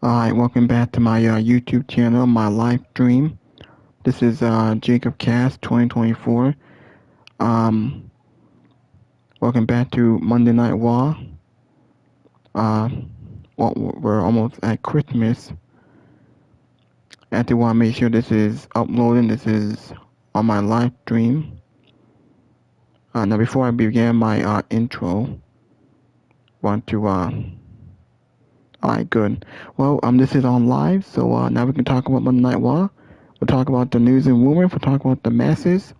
Alright, welcome back to my YouTube channel, my live stream. This is Jacob Cast 2024. Um, Welcome back to Monday Night Raw. We're almost at Christmas. I do want to make sure this is uploading. This is on my live stream. Now, before I begin my intro, want to Alright, good. Well, this is on live, so now we can talk about Monday Night Raw. We'll talk about the news and rumors. We'll talk about the masses.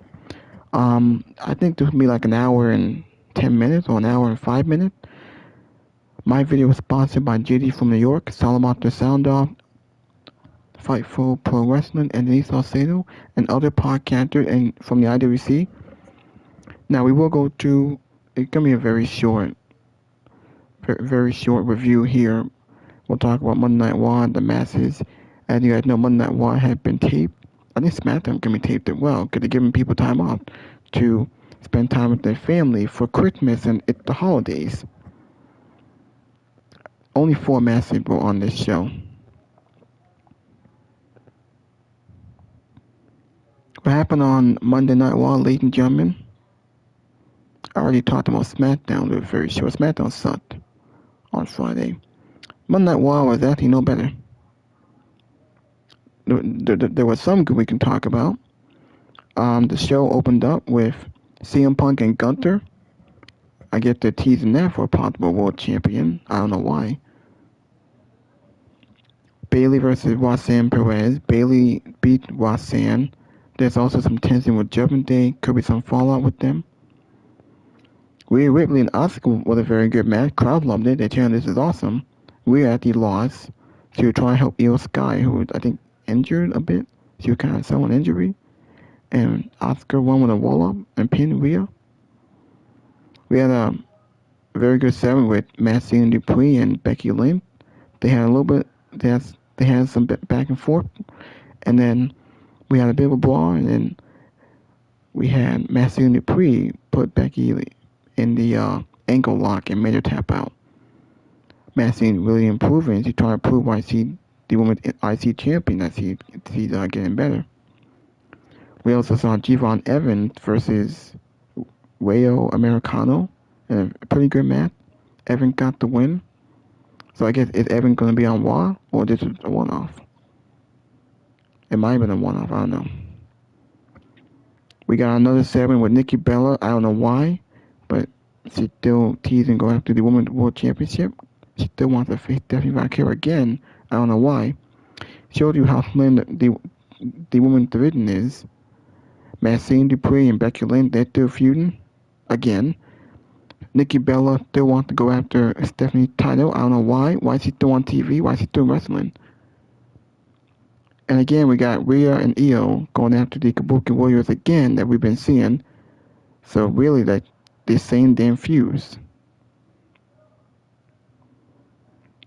I think this will be like an hour and 10 minutes or an hour and 5 minutes. My video was sponsored by JD from New York, Salamat the Sound Off, Fightful Pro Wrestling, and Denise Salcedo, and other podcasters and from the IWC. Now we will go to, it's going to be a very short review here. We'll talk about Monday Night Raw and the masses. As you guys know, Monday Night Raw had been taped. I think SmackDown can be taped as well, because they're giving people time off to spend time with their family for Christmas and the holidays. Only 4 masses were on this show. What happened on Monday Night Raw, ladies and gentlemen? I already talked about SmackDown. It was very short. SmackDown sucked on Friday. Monday Night Raw was actually no better. There was some good we can talk about. The show opened up with CM Punk and Gunther. I guess they're teasing that for a possible world champion. I don't know why. Bayley versus Roxanne Perez. Bayley beat Roxanne. There's also some tension with Judgment Day. Could be some fallout with them. Rhea Ripley and Asuka was a very good match. Crowd loved it. They turned this is awesome. Rhea actually lost. She was trying to help Io Sky, who was, I think, injured a bit. She was kind of selling injury. And Asuka won with a roll-up and pinned Rhea. We had a very good segment with Maxine Dupree and Becky Lynch. They had a little bit, they had some back and forth. And then we had a bit of a brawl, and then we had Maxine Dupree put Becky in the ankle lock and made her tap out. Maxine really improving. She's trying to prove why she's the women's IC champion, that she's getting better. We also saw Javon Evans versus Rayo Americano in a pretty good match. Evan got the win. So I guess, is Evan going to be on Raw, or this is a one-off? It might have been a one-off, I don't know. We got another segment with Nikki Bella. I don't know why, but she's still teasing going after the Women's World Championship. She still wants to face Stephanie Vaquero again. I don't know why. Shows you how slim the women's division is. Maxine Dupree and Becky Lynch, they're still feuding again. Nikki Bella still wants to go after Stephanie's title. I don't know why. Why is she still on TV? Why is she still wrestling? And again, we got Rhea and Io going after the Kabuki Warriors again that we've been seeing. So really, like, the same damn fuse.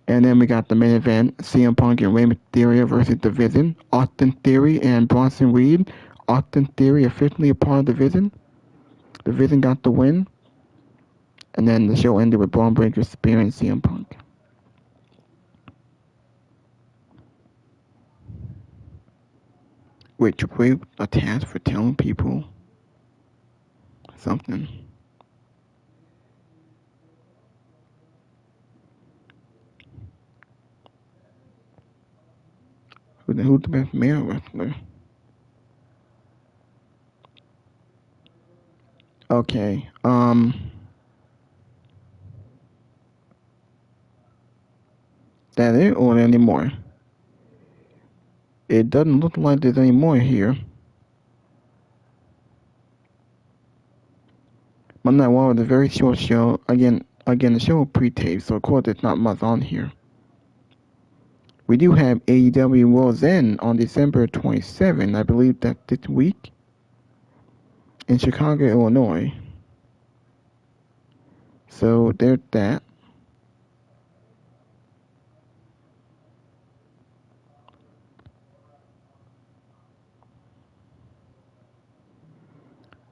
And then we got the main event, CM Punk and Rey Mysterio versus The Vision. Austin Theory and Bronson Reed. Austin Theory officially a part of The Vision. The Vision got the win. And then the show ended with Braun Breaker spearing CM Punk. Wait, Triple H a task for telling people something. Who's the best male wrestler? Okay, that it or any more? It doesn't look like there's any more here. Monday Night Raw was a very short show. Again, the show was pre-taped, so of course there's not much on here. We do have AEW World's End on December 27th. I believe that's this week in Chicago, Illinois. So there's that.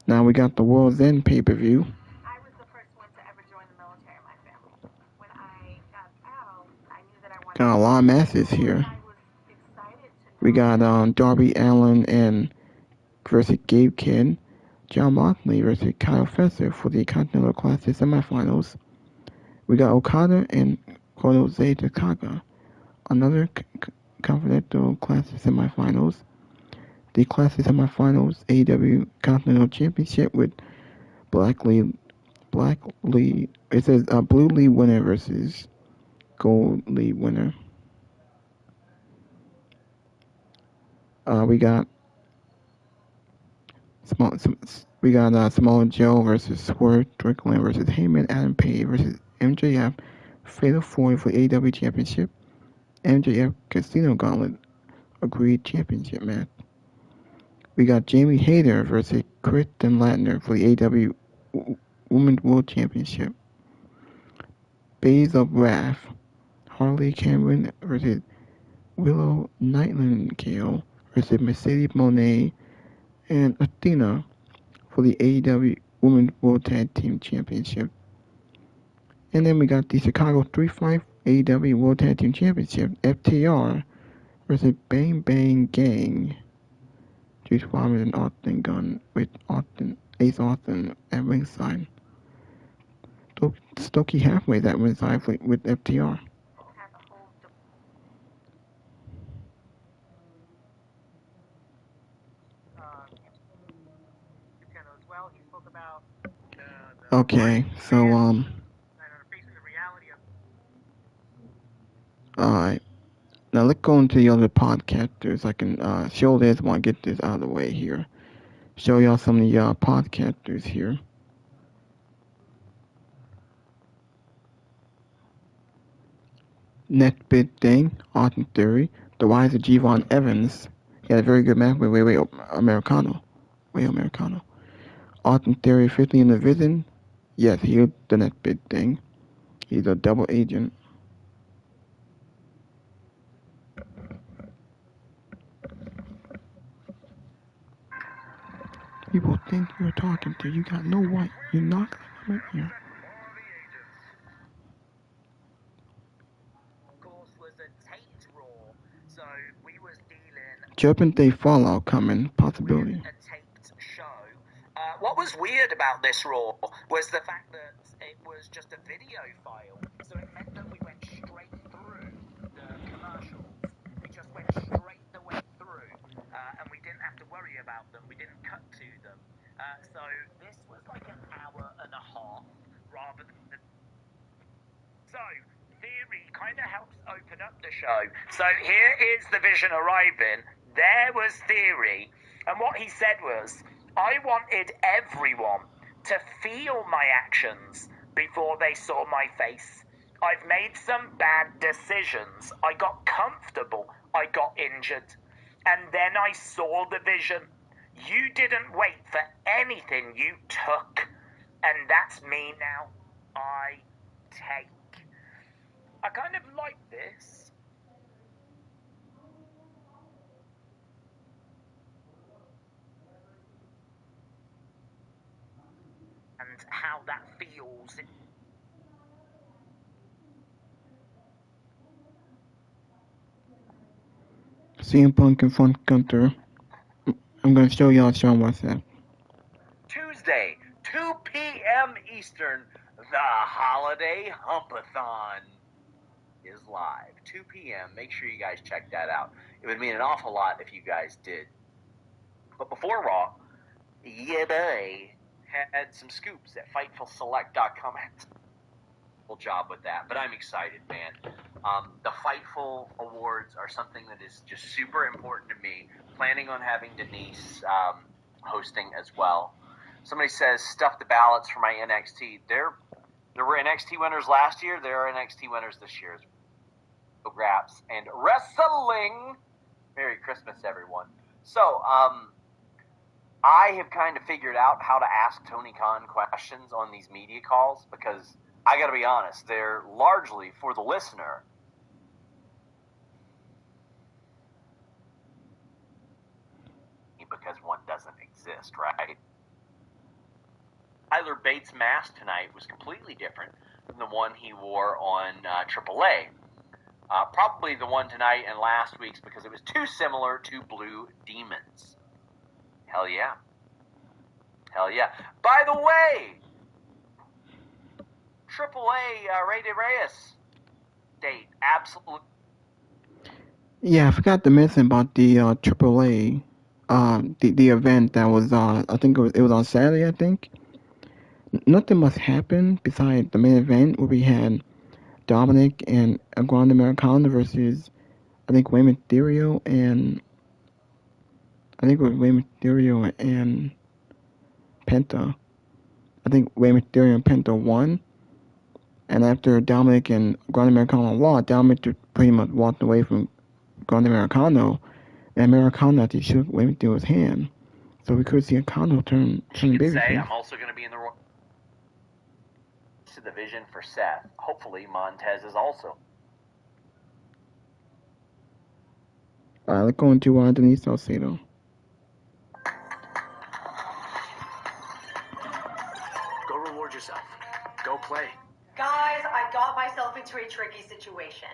Now we got the World's End pay-per-view. I was the first one to ever join the military in my family. When I got out, I knew that I wanted Got a our matches here. We got Darby Allin and versus Gabe Kidd, John Moxley versus Kyle Fletcher for the Continental Classic semifinals. We got Okada and Jose Takagi, another Continental Classic semifinals. The Classic semifinals, AEW Continental Championship with it says Blue League winner versus Gold League winner. We got Samoa Joe versus Swerve Strickland versus Heyman, Adam Page versus MJF, Fatal 4 for the AEW Championship, MJF Casino Gauntlet Agreed Championship match. We got Jamie Hayter versus Kristen Latner for the AEW Women's World Championship. Bays of Wrath, Harley Cameron versus Willow Nightingale versus Mercedes Moné and Athena for the AEW Women's World Tag Team Championship. And then we got the Chicago Street Fight AEW World Tag Team Championship, FTR versus Bang Bang Gang. Juice Robinson and Austin Gunn with Ace Austin at ringside. Stokey halfway at ringside with FTR. Okay, so alright. Now let's go into the other podcasters. I can show this while I get this out of the way here. Show y'all some of the podcasters here. Next big thing, Austin Theory, the rise of Javon Evans. He had a very good match with Way Americano. Austin Theory 50 in the division. Yes, he's the next big thing. He's a double agent. People think you're talking to. You got no right. You're not gonna come in here. Judgment Day Fallout coming, possibility. What was weird about this Raw was the fact that it was just a video file, so it meant that we went straight through the commercials. We just went straight the way through, and we didn't have to worry about them. We didn't cut to them. So this was like an hour and a half rather than... So Theory kind of helps open up the show. So here is the Vision arriving. There was Theory, and what he said was, I wanted everyone to feel my actions before they saw my face. I've made some bad decisions. I got comfortable. I got injured. And then I saw the vision. You didn't wait for anything. You took. And that's me now. I take. I kind of like this. And how that feels. CM Punk confront Gunther. I'm going to show y'all Sean WhatsApp. Tuesday, 2 p.m. Eastern, the Holiday Humpathon is live. 2 p.m. Make sure you guys check that out. It would mean an awful lot if you guys did. But before Raw, yeah, boy, had some scoops at FightfulSelect.com. Full job with that, but I'm excited, man. The Fightful Awards are something that is just super important to me. Planning on having Denise hosting as well. Somebody says stuff the ballots for my NXT. There were NXT winners last year. There are NXT winners this year. Graps and wrestling. Merry Christmas, everyone. So, I have kind of figured out how to ask Tony Khan questions on these media calls because I got to be honest, they're largely for the listener. Because one doesn't exist, right? Tyler Bates' mask tonight was completely different from the one he wore on AAA. Probably the one tonight and last week's because it was too similar to Blue Demons. Hell yeah. Hell yeah. By the way, AAA Rey de Reyes date. Absolutely. Yeah, I forgot to mention about the AAA, the event that was I think it was on Saturday. I think nothing much happened besides the main event where we had Dominic and Grande Americano versus I think Rey Mysterio and I think it was Rey Mysterio and Penta. I think Rey Mysterio and Penta won, and after Dominic and Grande Americano lost, Dominic pretty much walked away from Grande Americano, and Americano actually shook Rey Mysterio's hand. So we could see a Kano turn babyface. I'm also going to be in the division for Seth. Hopefully Montez is also. Alright, let's go into Denise Salcedo. Go reward yourself. Go play. Guys, I got myself into a tricky situation.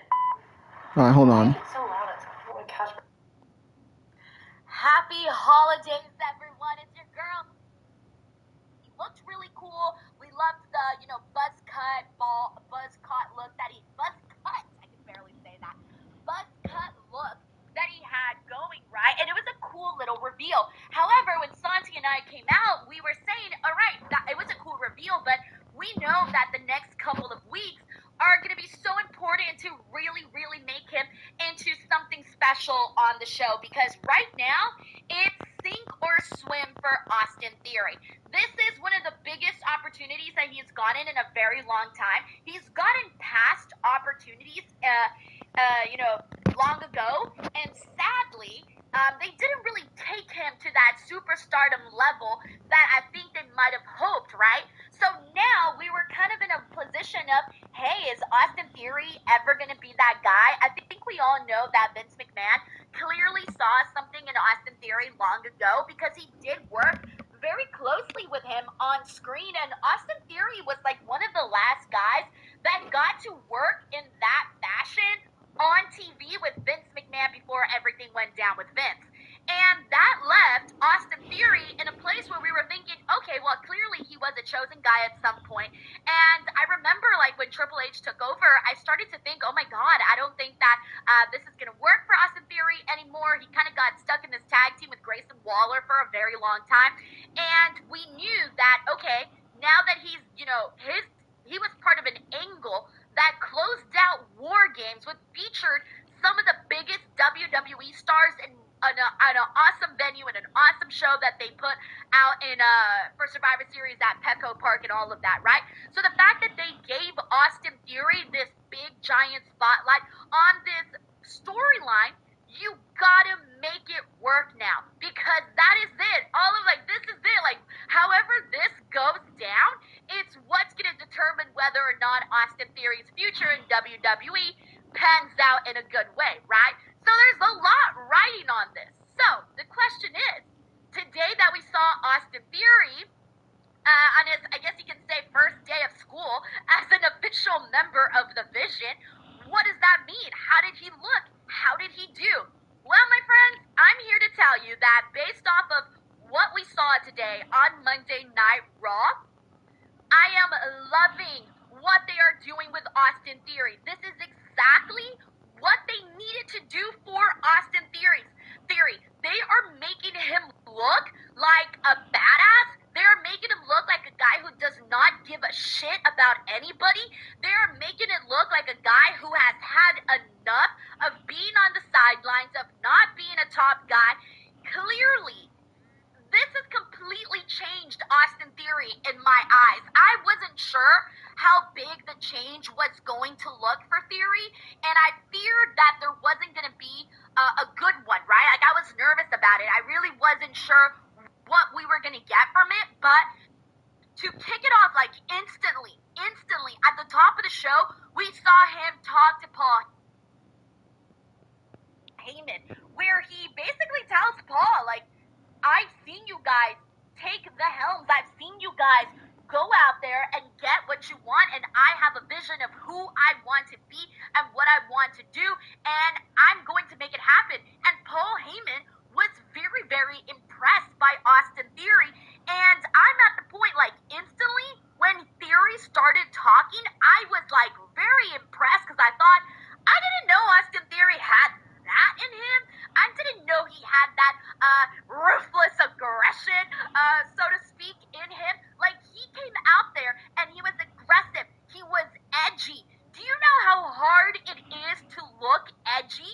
Alright, hold on. It's so loud. It's Happy holidays, everyone. It's your girl. He looked really cool. We loved the, buzz cut look that I can barely say that. Buzz cut look that he had going, right? And it was a cool little reveal. However, when Santi and I came out, we were saying, all right, it was a cool reveal, but we know that the next couple of weeks are going to be so important to really, really make him into something special on the show, because right now it's sink or swim for Austin Theory. This is one of the biggest opportunities that he's gotten in a very long time. He's gotten past opportunities, long ago, and sadly, they didn't really take him to that superstardom level that I think they might have hoped, right? So now we were kind of in a position of, hey, is Austin Theory ever going to be that guy? I think we all know that Vince McMahon clearly saw something in Austin Theory long ago, because he did work very closely with him on screen, and Austin Theory was like one of the last guys that got to work in that fashion on TV with Vince McMahon before everything went down with Vince. And that left Austin Theory in a place where we were thinking, okay, well, clearly he was a chosen guy at some point. And I remember, like, when Triple H took over, I started to think, oh my God, I don't think that this is going to work for Austin Theory anymore. He kind of got stuck in this tag team with Grayson Waller for a very long time. And we knew that, okay, now that he's, he was part of an angle that closed out War Games, which featured some of the biggest WWE stars in an awesome venue and an awesome show that they put out in for Survivor Series at Petco Park and all of that, right? So the fact that they gave Austin Theory this big giant spotlight on this storyline, you gotta make it work now, because that is it. All of this is it. Like, however this goes down, it's what's gonna determine whether or not Austin Theory's future in WWE pans out in a good way, right? So there's a lot riding on this. So the question is, today that we saw Austin Theory on his, I guess you can say, first day of school as an official member of the Vision, what does that mean? How did he look? How did he do? Well, my friends, I'm here to tell you that based off of what we saw today on Monday Night Raw, I am loving what they are doing with Austin Theory. This is exactly what they needed to do for Austin Theory. They are making him look like a badass. They're making him look like a guy who does not give a shit about anybody. They're making it look like a guy who has had enough of being on the sidelines, of not being a top guy. Clearly, this has completely changed Austin Theory in my eyes. I wasn't sure how big the change was going to look for Theory, and I feared that there wasn't going to be a good one, right? Like, I was nervous about it. I really wasn't sure what we were going to get from it, but to kick it off, like, instantly, at the top of the show, we saw him talk to Paul Heyman, where he basically tells Paul, like, I've seen you guys take the helms. I've seen you guys go out there and get what you want, and I have a vision of who I want to be and what I want to do, and I'm going to make it happen. And Paul Heyman was very, very impressed by Austin Theory, and I'm at the point, like, instantly, when Theory started talking, I was, like, very impressed, because I thought, I didn't know Austin Theory had that in him. I didn't know he had that ruthless aggression, so to speak, in him. Like, he came out there and he was aggressive. He was edgy. Do you know how hard it is to look edgy?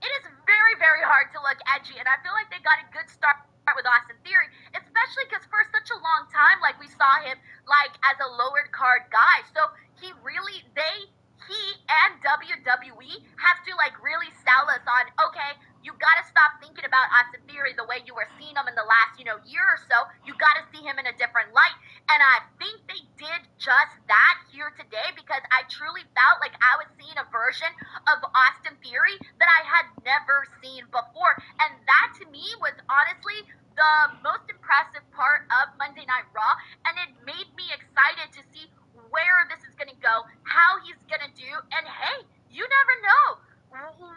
It is very, very hard to look edgy, and I feel like they got a good start with Austin Theory, especially because for such a long time, like, we saw him, like, as a lowered card guy. So he really, he and WWE have to, like, really sell us on, okay, you gotta stop thinking about Austin Theory the way you were seeing him in the last, year or so. You gotta see him in a different light. And I think they did just that here today, because I truly felt like I was seeing a version of Austin Theory that I had never seen before. And that to me was honestly the most impressive part of Monday Night Raw. And it made me excited to see where this is going to go, how he's going to do. And hey, you never know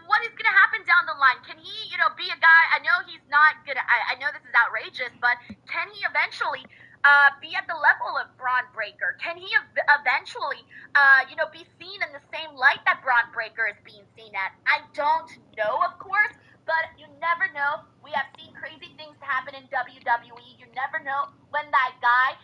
what is going to happen down the line. Can he, be a guy? I know he's not going to, I know this is outrageous, but can he eventually be at the level of Braun Breaker? Can he eventually, be seen in the same light that Braun Breaker is being seen at? I don't know, of course, but you never know. We have seen crazy things happen in WWE. You never know when that guy,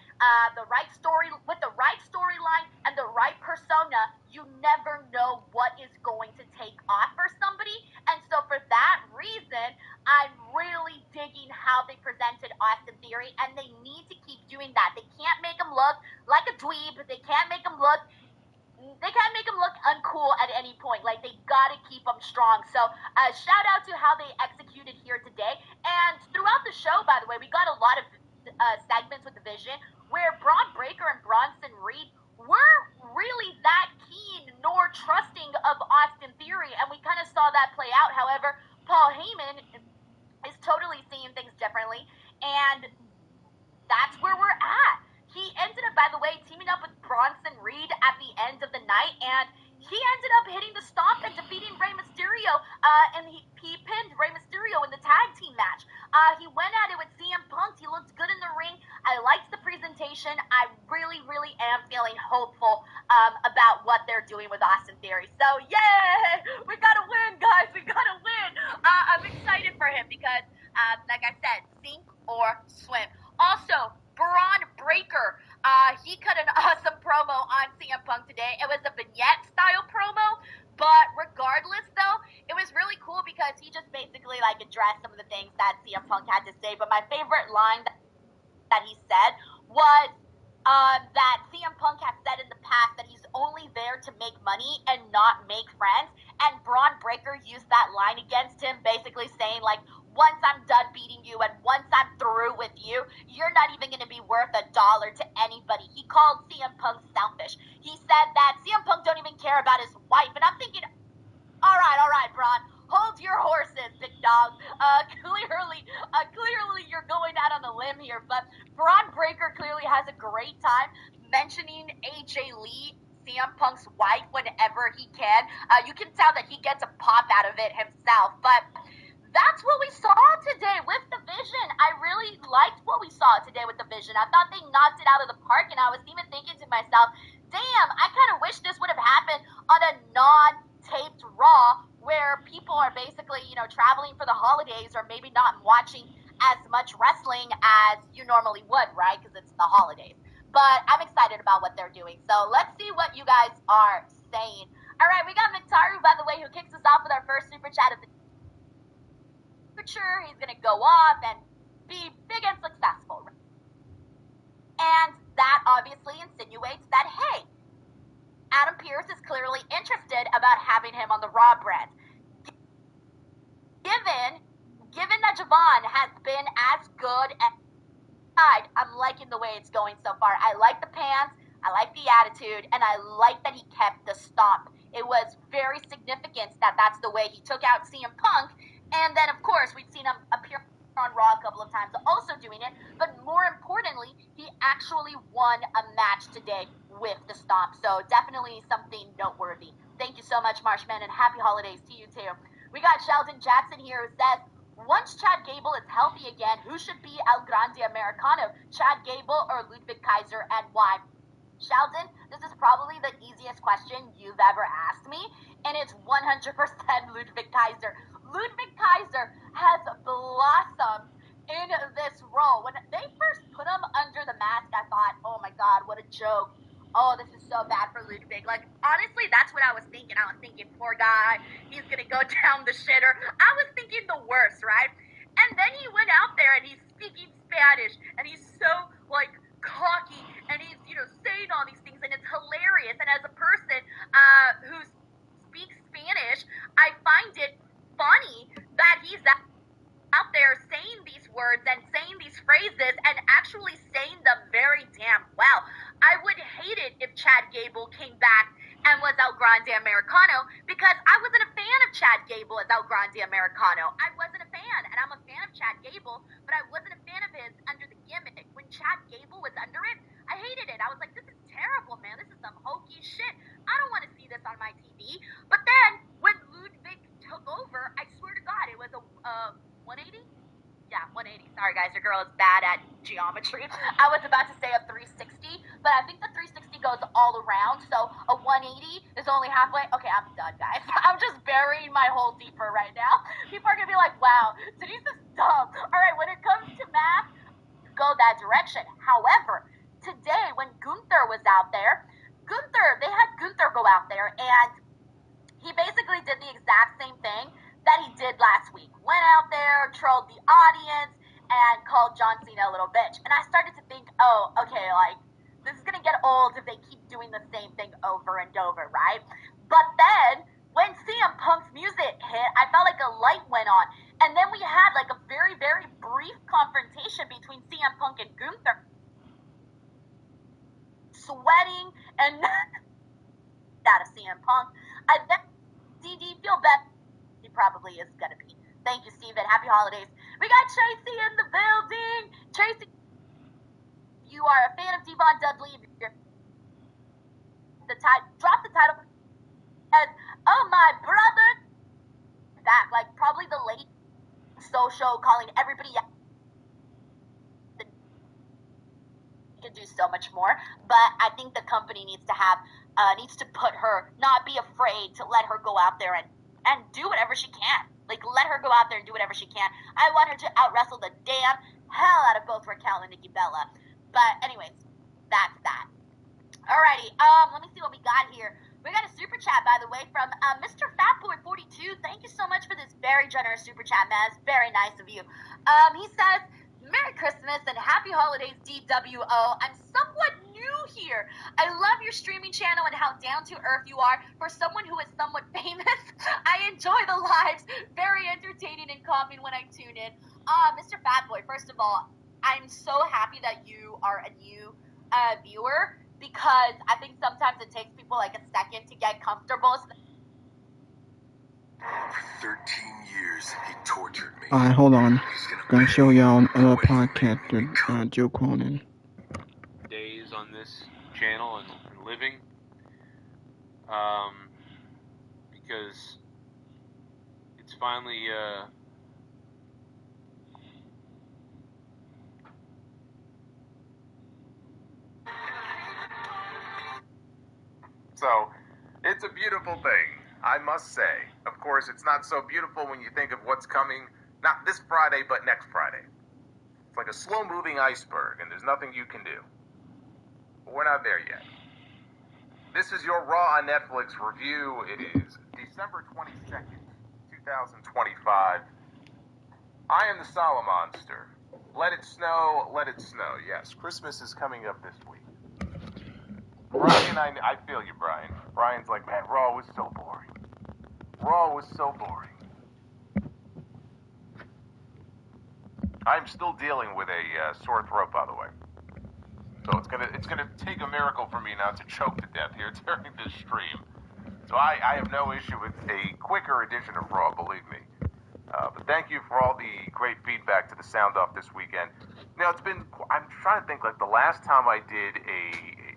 with the right storyline and the right persona, you never know what is going to take off for somebody. And so for that reason, I'm really digging how they presented Austin Theory, and they need to keep doing that. They can't make him look like a dweeb. They can't make him look uncool at any point. Like, they gotta keep him strong. So shout out to how they executed here today. And throughout the show, by the way, we got a lot of segments with the Vision where Braun Breaker and Bronson Reed weren't really that keen nor trusting of Austin Theory, and we kind of saw that play out. However, Paul Heyman is totally seeing things differently, and that's where we're at. He ended up, by the way, teaming up with Bronson Reed at the end of the night, and he ended up hitting the stomp and defeating Rey Mysterio, and he pinned Rey Mysterio in the tag team match. He went at it with CM Punk. He looked good in the ring. I liked the presentation. I really, really am feeling hopeful about what they're doing with Austin Theory. So, yay! We gotta win, guys. We gotta win. I'm excited for him because, like I said, sink or swim. Also, Braun Breaker, he cut an awesome promo on CM Punk today. It was a vignette-style promo, but regardless, though, it was really cool because he just basically, like, addressed some of the things that CM Punk had to say. But my favorite line that he said was that CM Punk has said in the past that he's only there to make money and not make friends. And Braun Breaker used that line against him, basically saying, like, once I'm done beating you and once I'm through with you, you're not even going to be worth $1 to anybody. He called CM Punk selfish. He said that CM Punk don't even care about his wife. And I'm thinking, all right, Braun, hold your horses, big dog. Clearly you're going out on a limb here, but Braun Breaker clearly has a great time mentioning AJ Lee, CM Punk's wife, whenever he can. You can tell that he gets a pop out of it himself, but that's what we saw today with the Vision. I really liked what we saw today with the Vision. I thought they knocked it out of the park, and I was even thinking to myself, damn, I kind of wish this would have happened on a non-taped Raw where people are basically, traveling for the holidays or maybe not watching as much wrestling as you normally would, right? Because it's the holidays. But I'm excited about what they're doing. So let's see what you guys are saying. All right, we got Mitaru, by the way, who kicks us off with our first super chat of the future. He's going to go off and be big and successful. And that obviously insinuates that, hey, Adam Pearce is clearly interested about having him on the Raw brand. Given that Javon has been as good as I'm liking the way it's going so far. I like the pants, I like the attitude, and I like that he kept the stomp. It was very significant that that's the way he took out CM Punk, and then of course we've seen him appear on Raw a couple of times also doing it, but more importantly, he actually won a match today with the stomp, so definitely something noteworthy. Thank you so much, Marshman, and happy holidays to you too. We got Sheldon Jackson here who says, once Chad Gable is healthy again, who should be El Grande Americano, Chad Gable or Ludwig Kaiser, and why? Sheldon, this is probably the easiest question you've ever asked me, and it's 100% Ludwig Kaiser. Ludwig Kaiser has blossomed in this role. When they first put him under the mask, I thought, oh my god, what a joke. Oh, this is so bad for Ludwig. Like, honestly, that's what I was thinking. I was thinking, poor guy, he's gonna go down the shitter. I was thinking the worst, right? And then he went out there and he's speaking Spanish, and he's so, like, cocky, and he's, saying all these things, and it's hilarious. And as a person who speaks Spanish, I find it funny that he's out there saying these words and saying these phrases and actually saying them very damn well. I would hate it if Chad Gable came back and was El Grande Americano, because I wasn't a fan of Chad Gable as El Grande Americano. I wasn't a fan, and I'm a fan of Chad Gable, but I wasn't a fan of his under the gimmick. When Chad Gable was under it, I hated it. I was like, this is terrible, man. This is some hokey shit. I don't want to see this on my TV. But then, when Ludwig took over, I swear to God, it was a 180? Yeah, 180. Sorry, guys, your girl is bad at geometry. I was about to say a 360, but I think the 360 goes all around, so a 180 is only halfway. Okay, I'm done, guys. I'm just burying my hole deeper right now. People are gonna be like, wow, Denise is dumb. All right, when it comes to math, go that direction. However, today when Gunther was out there, they had Gunther go out there, and he basically did the exact same thing that he did last week. Went out there, trolled the audience, and called John Cena a little bitch. And I started to think, oh, okay, like, this is gonna get old if they keep doing the same thing over and over, right? But then, when CM Punk's music hit, I felt like a light went on. And then we had like a very, very brief confrontation between CM Punk and Gunther. Sweating and out of CM Punk. I bet DD feel better. He probably is gonna be. Thank you, Steven. Happy holidays. We got Tracy in the building. Tracy, you are a fan of Devon Dudley. Drop the title. And oh my brother, back like probably the late social calling everybody. Can do so much more, but I think the company needs to put her, not be afraid to let her go out there and do whatever she can. Like, let her go out there and do whatever she can. I want her to out wrestle the damn hell out of both Raquel and Nikki Bella. But anyways, that's that. Alrighty, let me see what we got here. We got a super chat, by the way, from Mr. Fatboy42. Thank you so much for this very generous super chat, man. It's very nice of you. He says, Merry Christmas and Happy Holidays, DWO. I'm somewhat new here. I love your streaming channel and how down-to-earth you are. For someone who is somewhat famous, I enjoy the lives. Very entertaining and calming when I tune in. Mr. Fatboy, first of all, I'm so happy that you are a new viewer, because I think sometimes it takes people like a second to get comfortable. For 13 years, he tortured me. Alright, hold on. Gonna show y'all another podcast with Joe Cronin. Days on this channel and living, because it's finally So, it's a beautiful thing, I must say. Of course, it's not so beautiful when you think of what's coming, not this Friday, but next Friday. It's like a slow-moving iceberg, and there's nothing you can do. But we're not there yet. This is your Raw on Netflix review. It is December 22nd, 2025. I am the Solomonster. Let it snow, let it snow. Yes, Christmas is coming up this week. Brian, I feel you, Brian. Brian's like, man, Raw was so boring. Raw was so boring. I'm still dealing with a sore throat, by the way. So it's gonna take a miracle for me now to choke to death here during this stream. So I have no issue with a quicker edition of Raw, believe me. But thank you for all the great feedback to the sound off this weekend. Now I'm trying to think, like the last time I did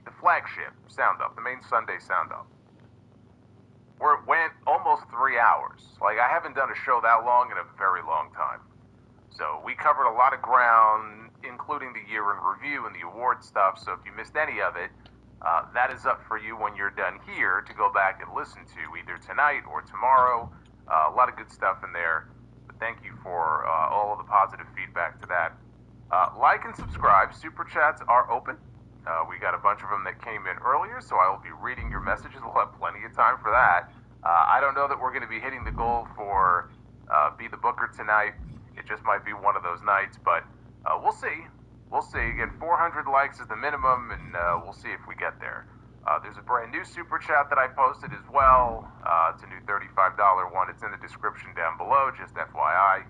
the flagship sound off, the main Sunday sound off. where it went almost 3 hours. Like, I haven't done a show that long in a very long time. So we covered a lot of ground, including the year in review and the award stuff. So if you missed any of it, that is up for you when you're done here to go back and listen to either tonight or tomorrow. A lot of good stuff in there. But thank you for all of the positive feedback to that. Like and subscribe. Super chats are open. We got a bunch of them that came in earlier, so I will be reading your messages. We'll have plenty of time for that. I don't know that we're going to be hitting the goal for Be the Booker tonight. It just might be one of those nights, but we'll see. We'll see. Again, 400 likes is the minimum, and we'll see if we get there. There's a brand new super chat that I posted as well. It's a new $35 one. It's in the description down below, just FYI.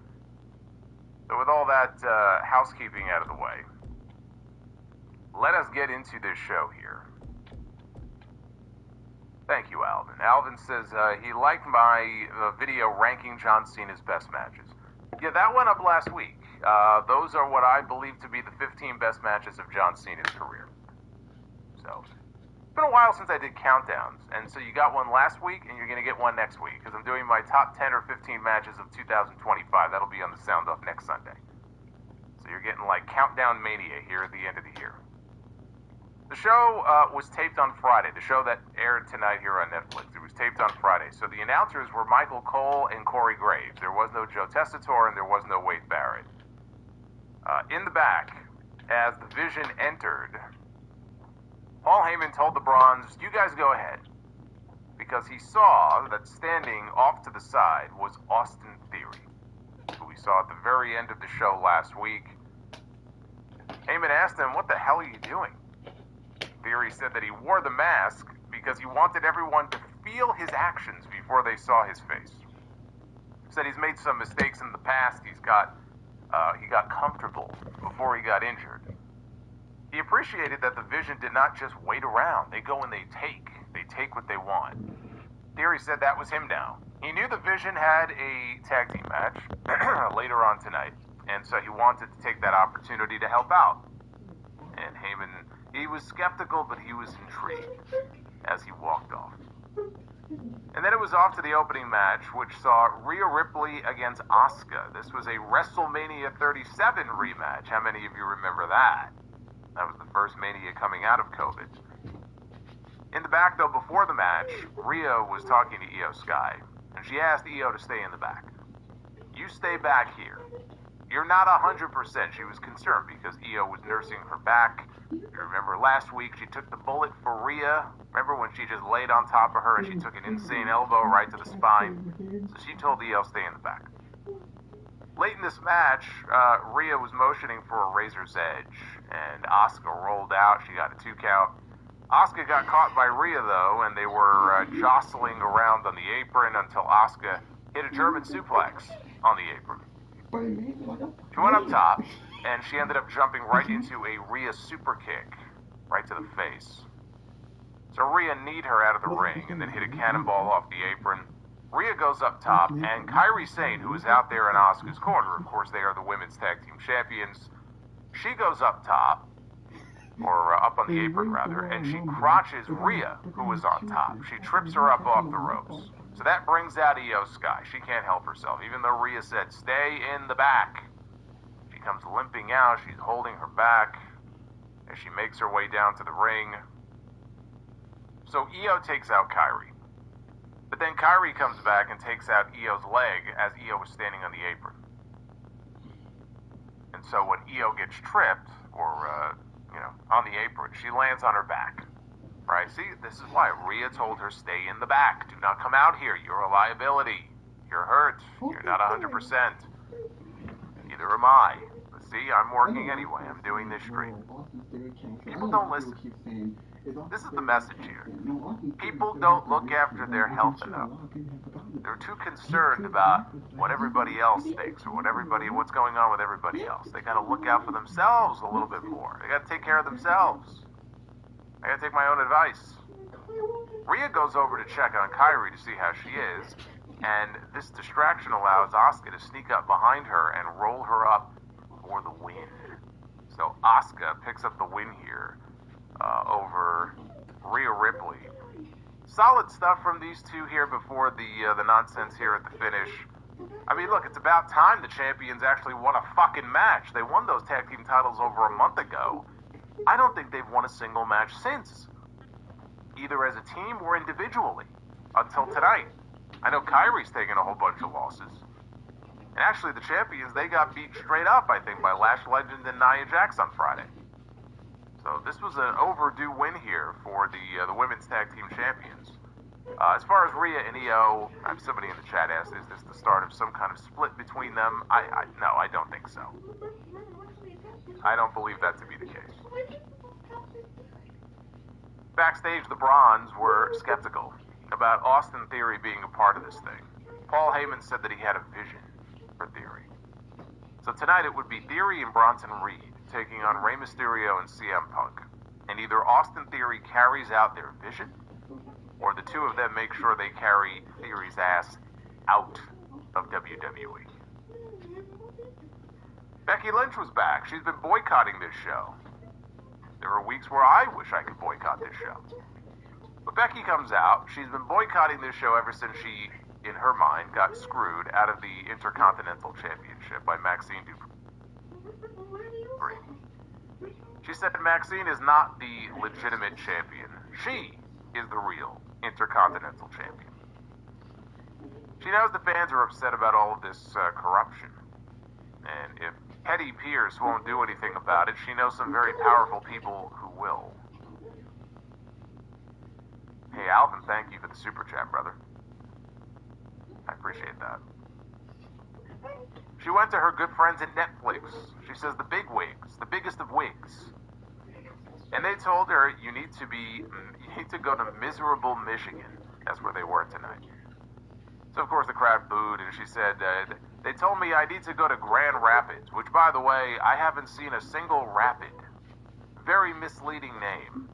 So with all that housekeeping out of the way, let us get into this show here. Thank you, Alvin. Alvin says he liked my video ranking John Cena's best matches. Yeah, that went up last week. Those are what I believe to be the 15 best matches of John Cena's career. So, it's been a while since I did countdowns, and so you got one last week, and you're going to get one next week, because I'm doing my top 10 or 15 matches of 2025. That'll be on the Sound Off next Sunday. So you're getting like Countdown Mania here at the end of the year. The show was taped on Friday. The show that aired tonight here on Netflix. It was taped on Friday. So the announcers were Michael Cole and Corey Graves. There was no Joe Tessitore and there was no Wade Barrett. In the back, as the Vision entered, Paul Heyman told the Bronze, "You guys go ahead." Because he saw that standing off to the side was Austin Theory, who we saw at the very end of the show last week. Heyman asked him, "What the hell are you doing?" Theory said that he wore the mask because he wanted everyone to feel his actions before they saw his face. He said he's made some mistakes in the past. He got comfortable before he got injured. He appreciated that the Vision did not just wait around. They go and they take. They take what they want. Theory said that was him now. He knew the Vision had a tag team match later on tonight, and so he wanted to take that opportunity to help out. And Heyman, he was skeptical, but he was intrigued as he walked off. And then it was off to the opening match, which saw Rhea Ripley against Asuka. This was a WrestleMania 37 rematch. How many of you remember that? That was the first Mania coming out of COVID. In the back, though, before the match, Rhea was talking to Io Sky, and she asked Io to stay in the back. "You stay back here." You're not 100%. She was concerned because Io was nursing her back. You remember last week she took the bullet for Rhea. Remember when she just laid on top of her and she took an insane elbow right to the spine? So she told Io stay in the back. Late in this match, Rhea was motioning for a razor's edge, and Asuka rolled out. She got a 2 count. Asuka got caught by Rhea, though, and they were jostling around on the apron until Asuka hit a German suplex on the apron. She went up top, and she ended up jumping right into a Rhea super kick, right to the face. So Rhea kneed her out of the ring and then hit a cannonball off the apron. Rhea goes up top, and Kairi Sane, who is out there in Asuka's corner, of course they are the women's tag team champions, she goes up top, or up on the apron rather, and she crotches Rhea, who was on top. She trips her up off the ropes. So that brings out Io Sky. She can't help herself, even though Rhea said, "Stay in the back." She comes limping out. She's holding her back as she makes her way down to the ring. So Io takes out Kairi. But then Kairi comes back and takes out Io's leg as Io was standing on the apron. And so when Io gets tripped, or, on the apron, she lands on her back. Right? See, this is why Rhea told her, "Stay in the back. Do not come out here. You're a liability. You're hurt. You're not 100%. Neither am I. But see, I'm working anyway. I'm doing this stream." People don't listen. This is the message here. People don't look after their health enough. They're too concerned about what everybody else thinks or what's going on with everybody else. They gotta look out for themselves a little bit more. They gotta take care of themselves. I gotta take my own advice. Rhea goes over to check on Kairi to see how she is, and this distraction allows Asuka to sneak up behind her and roll her up for the win. So Asuka picks up the win here over Rhea Ripley. solid stuff from these two here before the nonsense here at the finish. I mean, look, it's about time the champions actually won a fucking match. They won those tag team titles over a month ago. I don't think they've won a single match since, either as a team or individually, until tonight. I know Kyrie's taken a whole bunch of losses. And actually, the champions, they got beat straight up, I think, by Lash Legend and Nia Jax on Friday. So this was an overdue win here for the women's tag team champions. As far as Rhea and Io, somebody in the chat asked, is this the start of some kind of split between them? No, I don't think so. I don't believe that to be the case. Backstage, the Bronze were skeptical about Austin Theory being a part of this thing. Paul Heyman said that he had a vision for Theory. So tonight it would be Theory and Bronson Reed taking on Rey Mysterio and CM Punk. And either Austin Theory carries out their vision, or the two of them make sure they carry Theory's ass out of WWE. Becky Lynch was back. She's been boycotting this show. There are weeks where I wish I could boycott this show. But Becky comes out. She's been boycotting this show ever since she, in her mind, got screwed out of the Intercontinental Championship by Maxine Dupree. She said Maxine is not the legitimate champion. She is the real Intercontinental Champion. She knows the fans are upset about all of this corruption. And if Hetty Pierce won't do anything about it, she knows some very powerful people who will. Hey, Alvin, thank you for the super chat, brother. I appreciate that. She went to her good friends at Netflix. She says the big wigs, the biggest of wigs. And they told her, you need to go to miserable Michigan. That's where they were tonight. So, of course, the crowd booed, and she said, they told me I need to go to Grand Rapids, which, by the way, I haven't seen a single rapid. Very misleading name.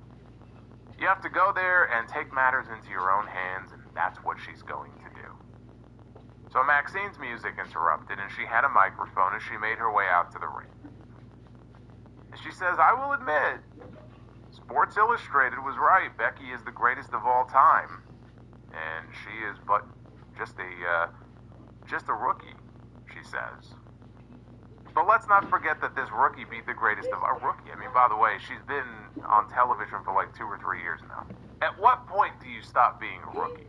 You have to go there and take matters into your own hands, and that's what she's going to do. So Maxine's music interrupted, and she had a microphone, and she made her way out to the ring. And she says, I will admit, Sports Illustrated was right. Becky is the greatest of all time. And she is but just a rookie, she says. But let's not forget that this rookie beat the greatest of our rookie. I mean, by the way, she's been on television for like 2 or 3 years now. At what point do you stop being a rookie?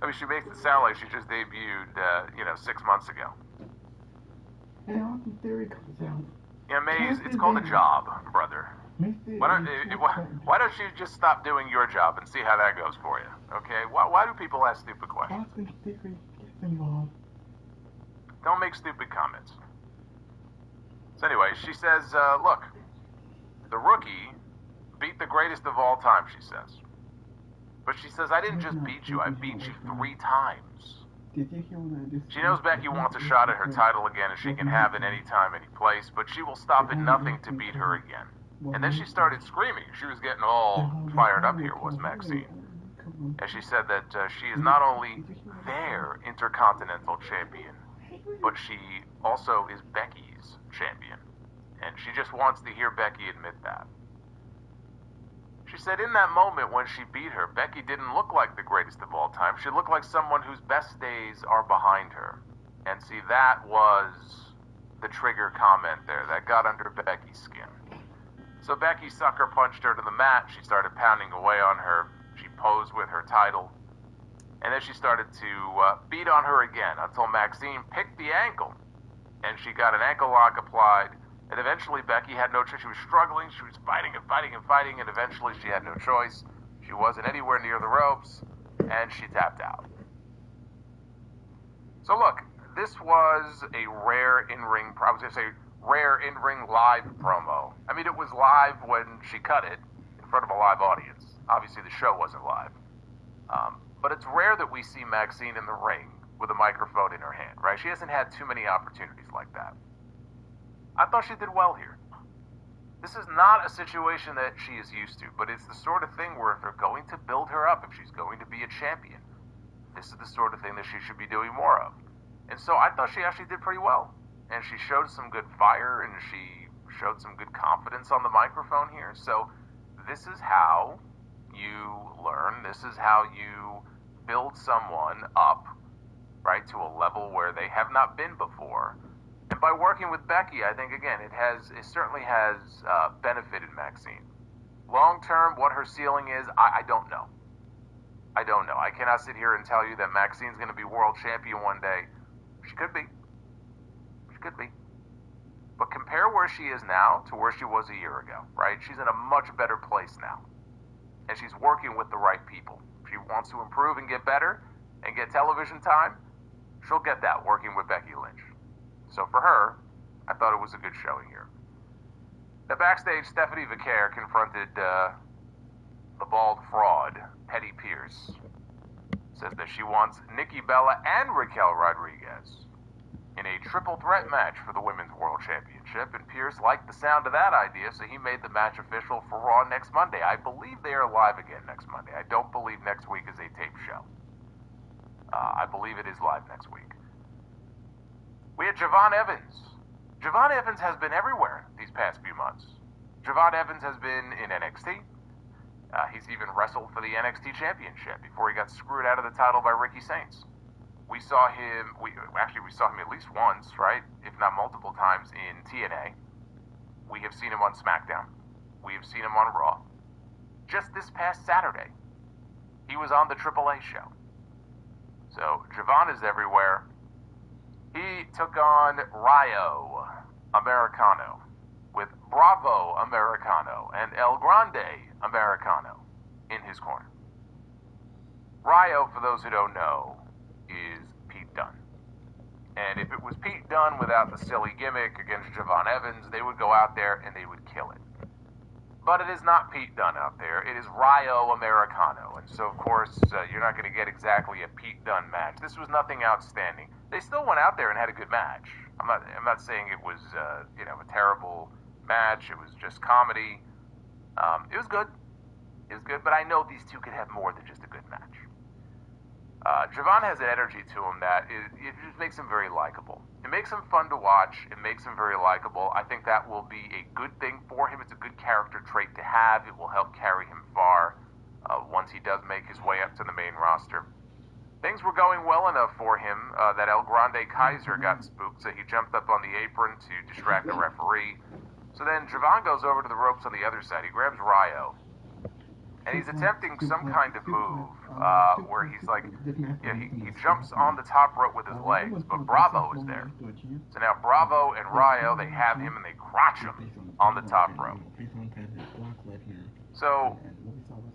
I mean, she makes it sound like she just debuted, 6 months ago. And Austin Theory comes out. Yeah, Maze, it's called a job, brother. Why don't you just stop doing your job and see how that goes for you, okay? Why do people ask stupid questions? Austin Theory gets involved. Don't make stupid comments. So anyway, she says, look, the rookie beat the greatest of all time, she says. But she says, I didn't just beat you, I beat you 3 times. She knows Becky wants a shot at her title again, and she can have it any time, any place, but she will stop at nothing to beat her again. And then she started screaming. She was getting all fired up here, was Maxine. And she said that she is not only their Intercontinental Champion, but she also is Becky's champion. And she just wants to hear Becky admit that. She said in that moment when she beat her, Becky didn't look like the greatest of all time. She looked like someone whose best days are behind her. And see, that was the trigger comment there. That got under Becky's skin. So Becky sucker punched her to the mat. She started pounding away on her. She posed with her title. And then she started to beat on her again until Maxine picked the ankle. And she got an ankle lock applied. And eventually Becky had no choice. She was struggling. She was fighting and fighting and fighting. And eventually she had no choice. She wasn't anywhere near the ropes. And she tapped out. So look, this was a rare in-ring, I was going to say rare in-ring live promo. I mean, it was live when she cut it in front of a live audience. Obviously the show wasn't live. But it's rare that we see Maxine in the ring with a microphone in her hand, right? She hasn't had too many opportunities like that. I thought she did well here. This is not a situation that she is used to, but it's the sort of thing where if they're going to build her up, if she's going to be a champion, this is the sort of thing that she should be doing more of. And so I thought she actually did pretty well. And she showed some good fire, and she showed some good confidence on the microphone here. So this is how you learn. This is how you build someone up, right, to a level where they have not been before. And by working with Becky, I think, again, it certainly has benefited Maxine. Long term, what her ceiling is, I don't know. I don't know. I cannot sit here and tell you that Maxine's going to be world champion one day. She could be. She could be. But compare where she is now to where she was a year ago, right? She's in a much better place now. And she's working with the right people. If she wants to improve and get better and get television time, she'll get that working with Becky Lynch. So for her, I thought it was a good showing here. Now backstage, Stephanie Vicaire confronted the bald fraud, Petty Pierce. Says that she wants Nikki Bella and Raquel Rodriguez in a triple threat match for the Women's World Championship, and Pierce liked the sound of that idea, so he made the match official for Raw next Monday. I believe they are live again next Monday. I don't believe next week is a tape show. I believe it is live next week. We had Javon Evans. Javon Evans has been everywhere these past few months. Javon Evans has been in NXT. He's even wrestled for the NXT Championship before he got screwed out of the title by Ricky Saints. We saw him at least once, right? If not multiple times in TNA. We have seen him on SmackDown. We have seen him on Raw. Just this past Saturday, he was on the AAA show. So, Javon is everywhere. He took on Rayo Americano with Bravo Americano and El Grande Americano in his corner. Rayo, for those who don't know, is Pete Dunne. And if it was Pete Dunne without the silly gimmick against Javon Evans, they would go out there and they would kill it. But it is not Pete Dunne out there. It is Rayo Americano. And so, of course, you're not going to get exactly a Pete Dunne match. This was nothing outstanding. They still went out there and had a good match. I'm not saying it was, a terrible match. It was just comedy. It was good. It was good, but I know these two could have more than just a good match. Javon has an energy to him that it just makes him very likable. It makes him fun to watch. It makes him very likable. I think that will be a good thing for him. It's a good character trait to have. It will help carry him far once he does make his way up to the main roster. Things were going well enough for him that El Grande Kaiser got spooked, so he jumped up on the apron to distract the referee. So then Javon goes over to the ropes on the other side. He grabs Rayo. And he's attempting some kind of move where he's like, he jumps on the top rope with his legs, but Bravo is there. So now Bravo and Rayo, they have him and they crotch him on the top rope. So,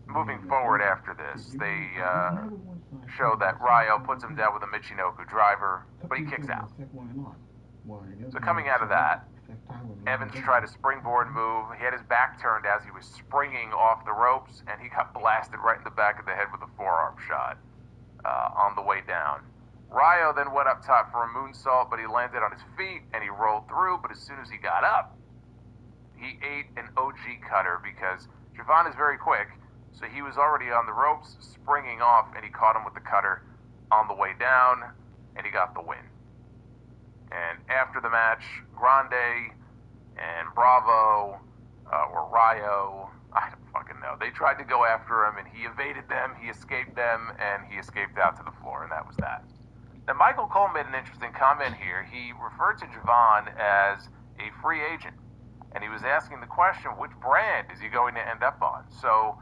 moving forward after this, they show that Rayo puts him down with a Michinoku driver, but he kicks out. So coming out of that, Evans tried a springboard move. He had his back turned as he was springing off the ropes, and he got blasted right in the back of the head with a forearm shot on the way down. Rayo then went up top for a moonsault, but he landed on his feet, and he rolled through, but as soon as he got up, he ate an OG cutter because Javon is very quick, so he was already on the ropes, springing off, and he caught him with the cutter on the way down, and he got the win. And after the match, Grande and Bravo, or Rayo, I don't fucking know, they tried to go after him, and he evaded them, he escaped them, and he escaped out to the floor, and that was that. Now, Michael Cole made an interesting comment here. He referred to Javon as a free agent, and he was asking the question, which brand is he going to end up on? So,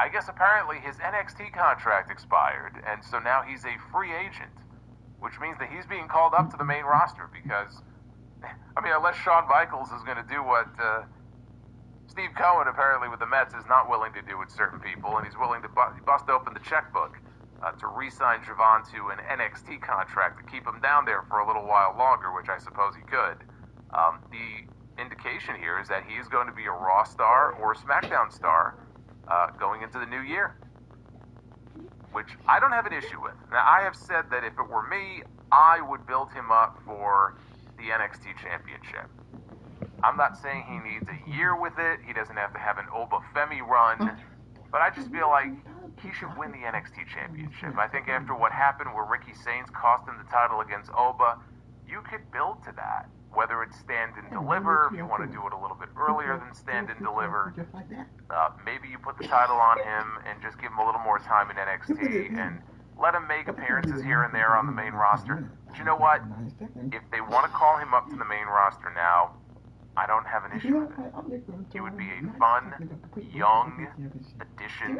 I guess apparently his NXT contract expired, and so now he's a free agent, which means that he's being called up to the main roster because, unless Shawn Michaels is going to do what Steve Cohen apparently with the Mets is not willing to do with certain people, and he's willing to bust open the checkbook to re-sign Javon to an NXT contract to keep him down there for a little while longer, which I suppose he could. The indication here is that he is going to be a Raw star or a SmackDown star going into the new year, which I don't have an issue with. Now, I have said that if it were me, I would build him up for the NXT Championship. I'm not saying he needs a year with it. He doesn't have to have an Oba Femi run. But I just feel like he should win the NXT Championship. I think after what happened where Ricky Saints cost him the title against Oba, you could build to that. whether it's stand and deliver, if you want to do it a little bit earlier than stand and deliver. Maybe you put the title on him and just give him a little more time in NXT and let him make appearances here and there on the main roster. But you know what? If they want to call him up to the main roster now, I don't have an issue with it. He would be a fun, young addition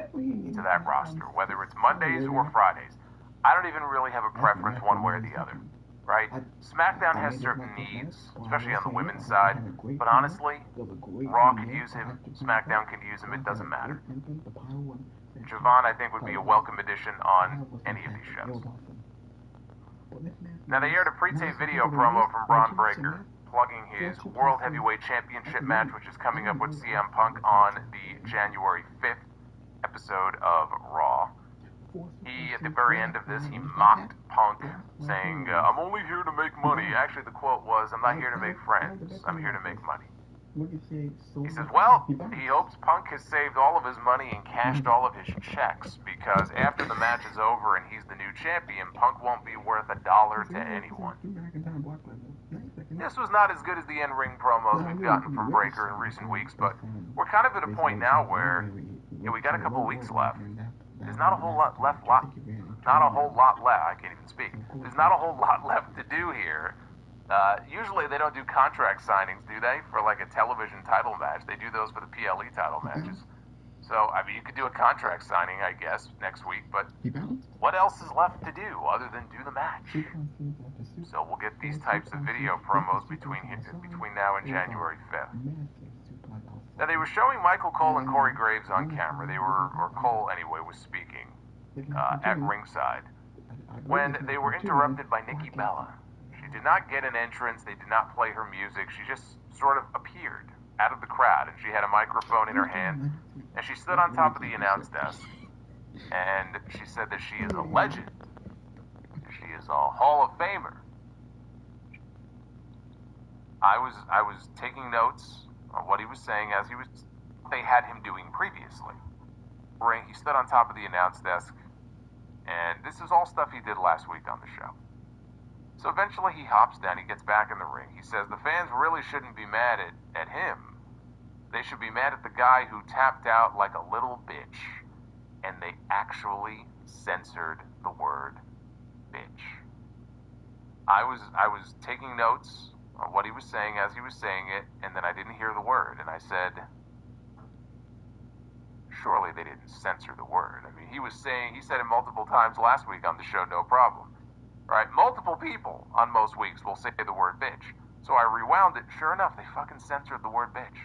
to that roster, whether it's Mondays or Fridays. I don't even really have a preference one way or the other, right? SmackDown has certain needs, especially on the women's side, but honestly, Raw could use him, SmackDown could use him, it doesn't matter. Javon, I think, would be a welcome addition on any of these shows. Now, they aired a pre-tape video promo from Braun Breaker, plugging his World Heavyweight Championship match, which is coming up with CM Punk on the January 5th episode of Raw. He, at the very end of this, he mocked Punk, saying, I'm only here to make money. Actually, the quote was, I'm not here to make friends, I'm here to make money. He says, well, he hopes Punk has saved all of his money and cashed all of his checks, because after the match is over and he's the new champion, Punk won't be worth $1 to anyone. This was not as good as the in-ring promos we've gotten from Breaker in recent weeks, but we're kind of at a point now where we got a couple weeks left. There's not a whole lot left. Not a whole lot left. I can't even speak. There's not a whole lot left to do here. Usually they don't do contract signings, do they? For like a television title match. They do those for the PLE title matches. So, I mean, you could do a contract signing, I guess, next week, but what else is left to do other than do the match? So we'll get these types of video promos between now and January 5th. Now, they were showing Michael Cole and Corey Graves on camera. Or Cole, anyway, was speaking at ringside when they were interrupted by Nikki Bella. She did not get an entrance. They did not play her music. She just sort of appeared out of the crowd, and she had a microphone in her hand, and she stood on top of the announce desk, and she said that she is a legend. She is a Hall of Famer. I was taking notes on what he was saying as they had him doing previously. He stood on top of the announce desk, and this is all stuff he did last week on the show. So eventually he hops down, he gets back in the ring. He says the fans really shouldn't be mad at him. They should be mad at the guy who tapped out like a little bitch. And they actually censored the word bitch. I was taking notes on what he was saying as he was saying it, and then I didn't hear the word. And I said, surely they didn't censor the word. I mean, he said it multiple times last week on the show, no problem. Right? Multiple people on most weeks will say the word bitch. So I rewound it. Sure enough, they fucking censored the word bitch.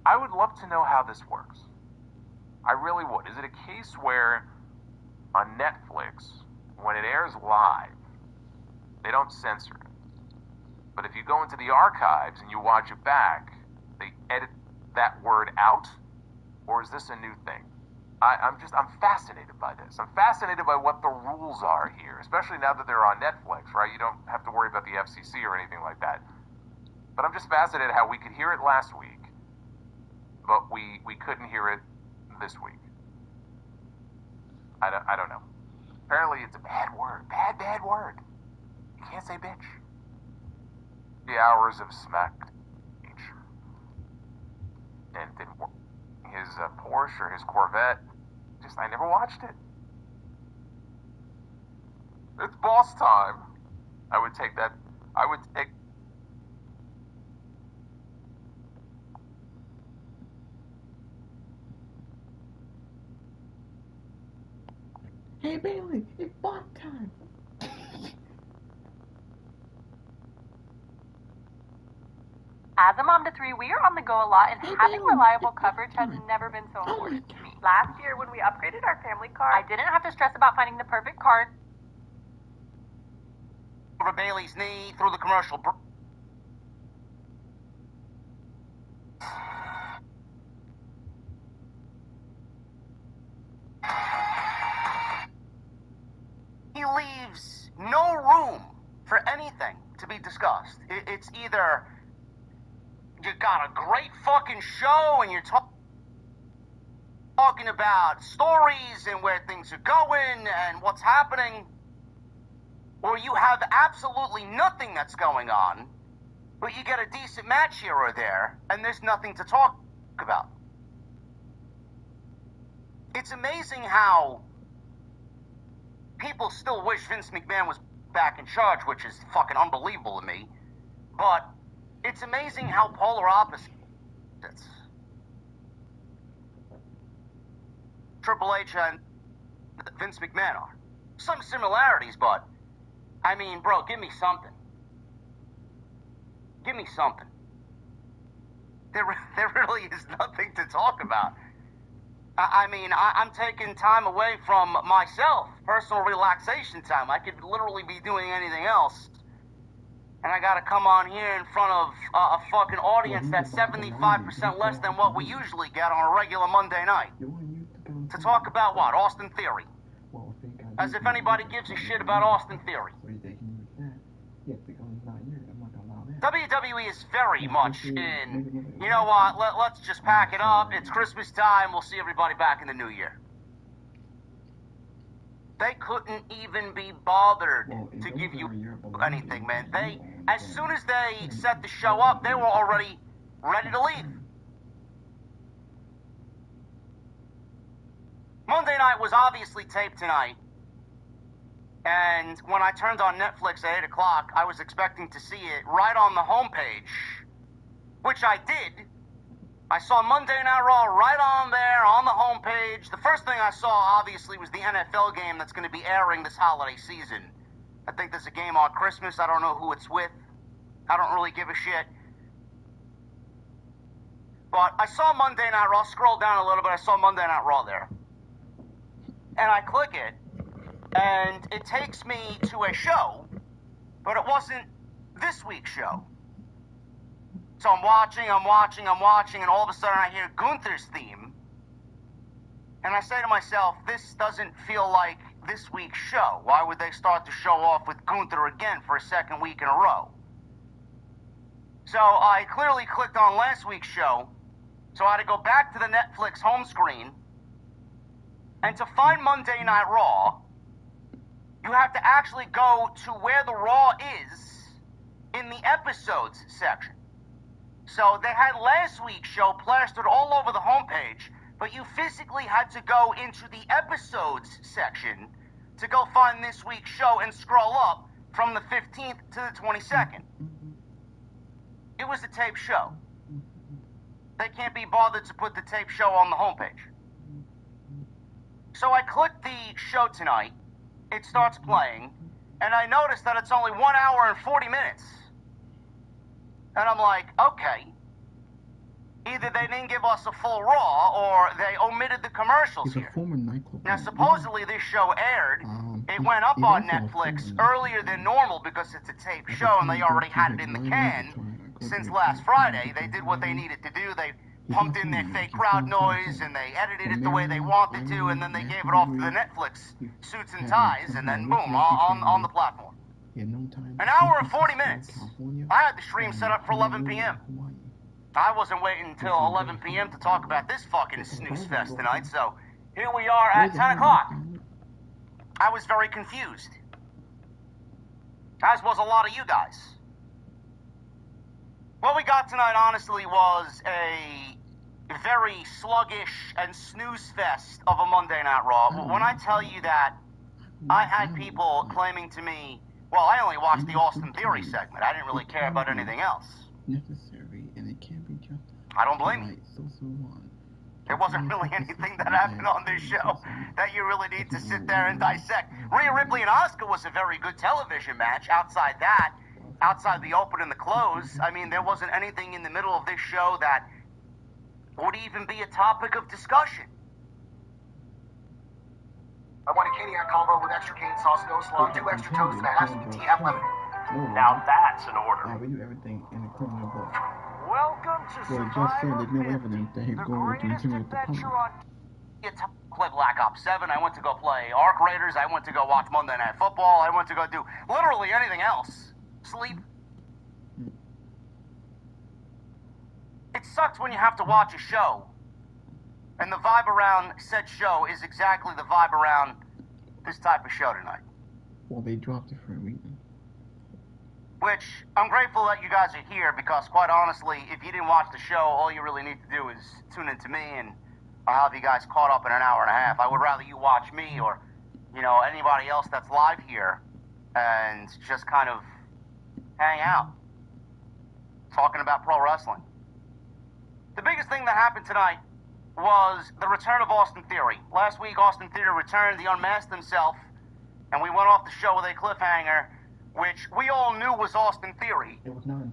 I would love to know how this works. I really would. Is it a case where on Netflix, when it airs live, they don't censor it? But if you go into the archives and you watch it back, they edit that word out? Or is this a new thing? I'm fascinated by this. I'm fascinated by what the rules are here, especially now that they're on Netflix, right? You don't have to worry about the FCC or anything like that. But I'm just fascinated how we could hear it last week, but we couldn't hear it this week. I don't know. Apparently it's a bad word. Bad word. You can't say bitch. The hours of smack and didn't work. His Porsche or his Corvette. I never watched it. It's boss time. I would take. Hey Bailey, it's boss time. As a mom to three, we are on the go a lot, and having reliable coverage has never been so important to me. Last year, when we upgraded our family card, I didn't have to stress about finding the perfect card. Over Bailey's knee, through the commercial. He leaves no room for anything to be discussed. It's either you got a great fucking show and you're talking about stories and where things are going and what's happening, or you have absolutely nothing that's going on but you get a decent match here or there, and there's nothing to talk about. It's amazing how people still wish Vince McMahon was back in charge, which is fucking unbelievable to me. But it's amazing how polar opposites Triple H and Vince McMahon are. Some similarities, but I mean, bro, give me something. Give me something. There really is nothing to talk about. I'm taking time away from myself, personal relaxation time. I could literally be doing anything else. And I gotta come on here in front of a fucking audience that's 75% less than what we usually get on a regular Monday night. To talk about what? Austin Theory. As if anybody gives a shit about Austin Theory. WWE is very much in, you know what, let's just pack it up. It's Christmas time. We'll see everybody back in the new year. They couldn't even be bothered to give you anything, man. As soon as they set the show up, they were already ready to leave. Monday night was obviously taped tonight. And when I turned on Netflix at 8 o'clock, I was expecting to see it right on the homepage, which I did. I saw Monday Night Raw right on there on the homepage. The first thing I saw, obviously, was the NFL game that's going to be airing this holiday season. I think there's a game on Christmas. I don't know who it's with. I don't really give a shit. But I saw Monday Night Raw. Scroll down a little bit. I saw Monday Night Raw there. And I click it. And it takes me to a show, but it wasn't this week's show. So I'm watching, and all of a sudden I hear Gunther's theme. And I say to myself, this doesn't feel like this week's show. Why would they start the show off with Gunther again for a second week in a row? So I clearly clicked on last week's show, so I had to go back to the Netflix home screen, and to find Monday Night Raw, you have to actually go to where the Raw is in the episodes section. So they had last week's show plastered all over the homepage, but you physically had to go into the episodes section to go find this week's show and scroll up from the 15th to the 22nd. It was a tape show. They can't be bothered to put the tape show on the homepage. So I clicked the show tonight. It starts playing, and I notice that it's only 1 hour and 40 minutes. And I'm like, okay. Either they didn't give us a full Raw, or they omitted the commercials here. Now, supposedly this show aired. It went up on Netflix earlier than normal because it's a taped show, and they already had it in the can since last Friday. They did what they needed to do. They pumped in their fake crowd noise, and they edited it the way they wanted to, and then they gave it off to the Netflix suits and ties, and then boom, on the platform. An hour and 40 minutes. I had the stream set up for 11 p.m. I wasn't waiting until 11 p.m. to talk about this fucking snooze fest tonight, so here we are at 10 o'clock. I was very confused. As was a lot of you guys. What we got tonight, honestly, was a very sluggish and snooze fest of a Monday Night Raw. When I tell you that I had people claiming to me, well, I only watched the Austin Theory segment. I didn't really care about anything else. I don't blame you. There wasn't really anything that happened on this show that you really need to sit there and dissect. Rhea Ripley and Asuka was a very good television match. Outside that, outside the open and the close, I mean, there wasn't anything in the middle of this show that would even be a topic of discussion. I want a Caniac combo with extra cane sauce, no slaw, 2 extra toasts, and a hash and tea half lemon. Now that's an order. We do everything in the criminal book. Welcome to Well, just saying there's no evidence that he's going to intimidate the public. Play Black Ops 7. I went to go play Ark Raiders. I went to go watch Monday Night Football. I went to go do literally anything else. Sleep. It sucks when you have to watch a show, and the vibe around said show is exactly the vibe around this type of show tonight. Well, they dropped it for a reason. Which, I'm grateful that you guys are here because, quite honestly, if you didn't watch the show, all you really need to do is tune into me and I'll have you guys caught up in an hour and a half. I would rather you watch me or, anybody else that's live here and just kind of hang out, talking about pro wrestling. The biggest thing that happened tonight was the return of Austin Theory. Last week, Austin Theory returned, he unmasked himself, and we went off the show with a cliffhanger, which we all knew was Austin Theory,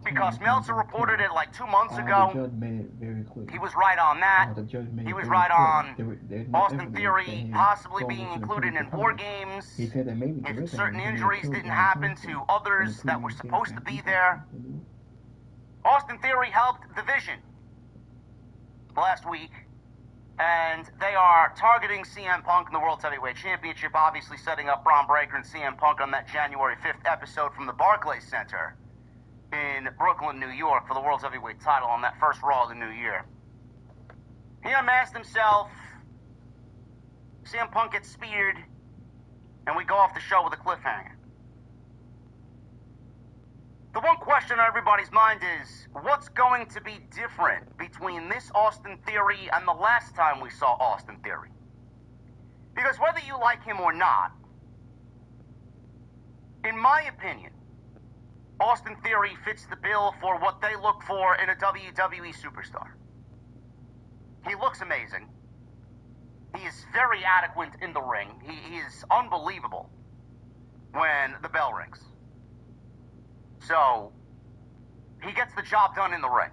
because Meltzer reported it like 2 months ago. The judge made it very clear. He was right on that. The judge made He it was very right clear. on There's no Austin evidence Theory that he possibly told being us to included put in it war in. games. He said that maybe there If is certain evidence injuries that he didn't killed happen John to Cena, others that were including supposed to be there. people. Austin Theory helped the Vision last week, and they are targeting CM Punk in the World Heavyweight Championship, obviously setting up Braun Breaker and CM Punk on that January 5th episode from the Barclays Center in Brooklyn, New York, for the World Heavyweight title on that first Raw of the new year. He unmasked himself, CM Punk gets speared, and we go off the show with a cliffhanger. The one question on everybody's mind is, what's going to be different between this Austin Theory and the last time we saw Austin Theory? Because whether you like him or not, in my opinion, Austin Theory fits the bill for what they look for in a WWE superstar. He looks amazing. He is very adequate in the ring. He is unbelievable when the bell rings. So, he gets the job done in the ring.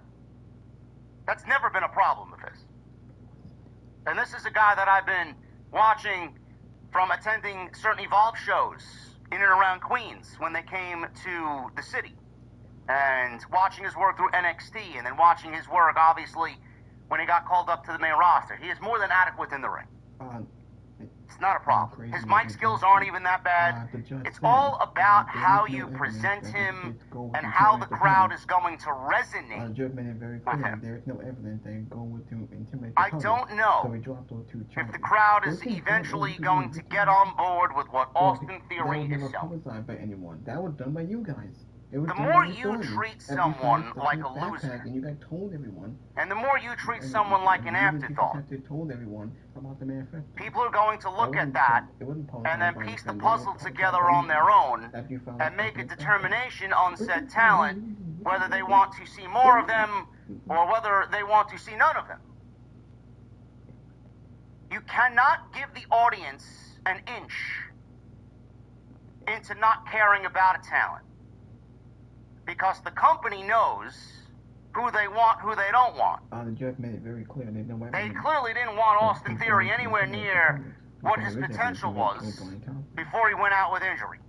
That's never been a problem of his. And this is a guy that I've been watching from attending certain Evolve shows in and around Queens when they came to the city. And watching his work through NXT, and then watching his work, obviously, when he got called up to the main roster. He is more than adequate in the ring. It's not a problem. His mic skills aren't even that bad. It's all about how you present him and how the crowd is going to resonate The judge made it very with clear. him. There is no evidence that he's going to intimidate the I public. don't So know we dropped those two if charges. the crowd is Those things eventually don't- going to get on board with what Austin That Theory was is never selling. publicized by anyone. That was done by you guys. It was The done more by you authorities. treat As you someone found the like whole a backpack loser, and you guys told everyone. and the more you treat And- someone like an and you just afterthought, have to told everyone about the manifesto. people are going to look at wasn't that it wasn't and then publicized by piece the anything. It puzzle was together publicized on their own after you found and out make a about the determination on said talent, whether they want to see more of them or whether they want to see none of them. You cannot give the audience an inch into not caring about a talent, because the company knows who they want, who they don't want. The judge made it very clear. There's no They evidence. clearly didn't want Austin Theory anywhere near what his potential was before he went out with injury.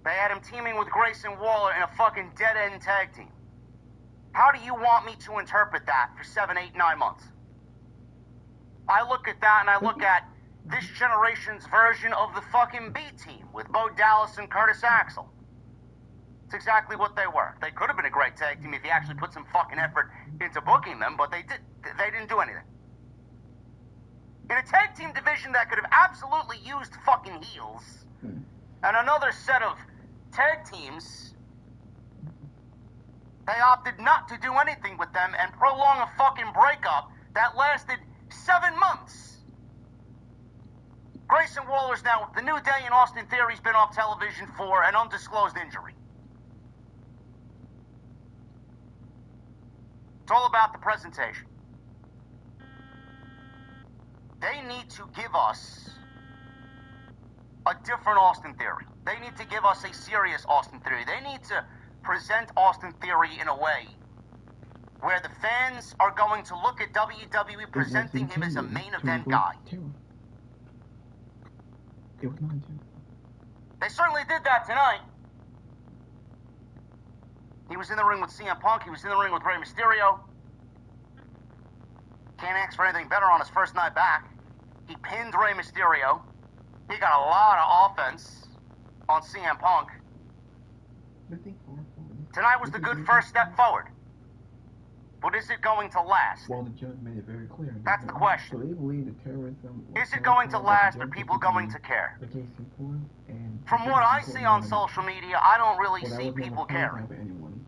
They had him teaming with Grayson Waller in a fucking dead-end tag team. How do you want me to interpret that for 7, 8, 9 months? I look at that and I look at this generation's version of the fucking B team with Bo Dallas and Curtis Axel. It's exactly what they were. They could have been a great tag team if you actually put some fucking effort into booking them, but they didn't do anything. In a tag team division that could have absolutely used fucking heels, and another set of tag teams, they opted not to do anything with them and prolong a fucking breakup that lasted 7 months. Grayson Waller's now the New Day, and Austin Theory's been off television for an undisclosed injury. It's all about the presentation. They need to give us a different Austin Theory. They need to give us a serious Austin Theory. They need to present Austin Theory in a way where the fans are going to look at WWE presenting him as a main event guy. It was not too. They certainly did that tonight. He was in the ring with CM Punk. He was in the ring with Rey Mysterio. Can't ask for anything better on his first night back. He pinned Rey Mysterio. He got a lot of offense on CM Punk. Tonight was the good first step forward. But is it going to last? Well, the judge made it very clear. That's the question. So they believe the terrorism. Is it going to last? Are people going to care? The case in court, and From what I see on social media, I don't really see people caring.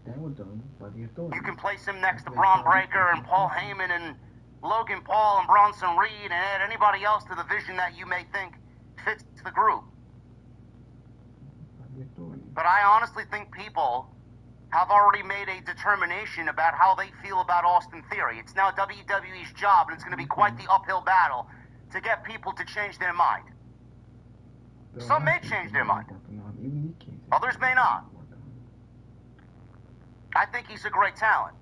That was done by the authorities. You can place him next to Braun Breaker and Paul Heyman and Logan Paul and Bronson Reed and add anybody else to the vision that you may think fits the group. But I honestly think people have already made a determination about how they feel about Austin Theory. It's now WWE's job, and it's going to be quite the uphill battle to get people to change their mind. Some may change their mind. Others may not. I think he's a great talent.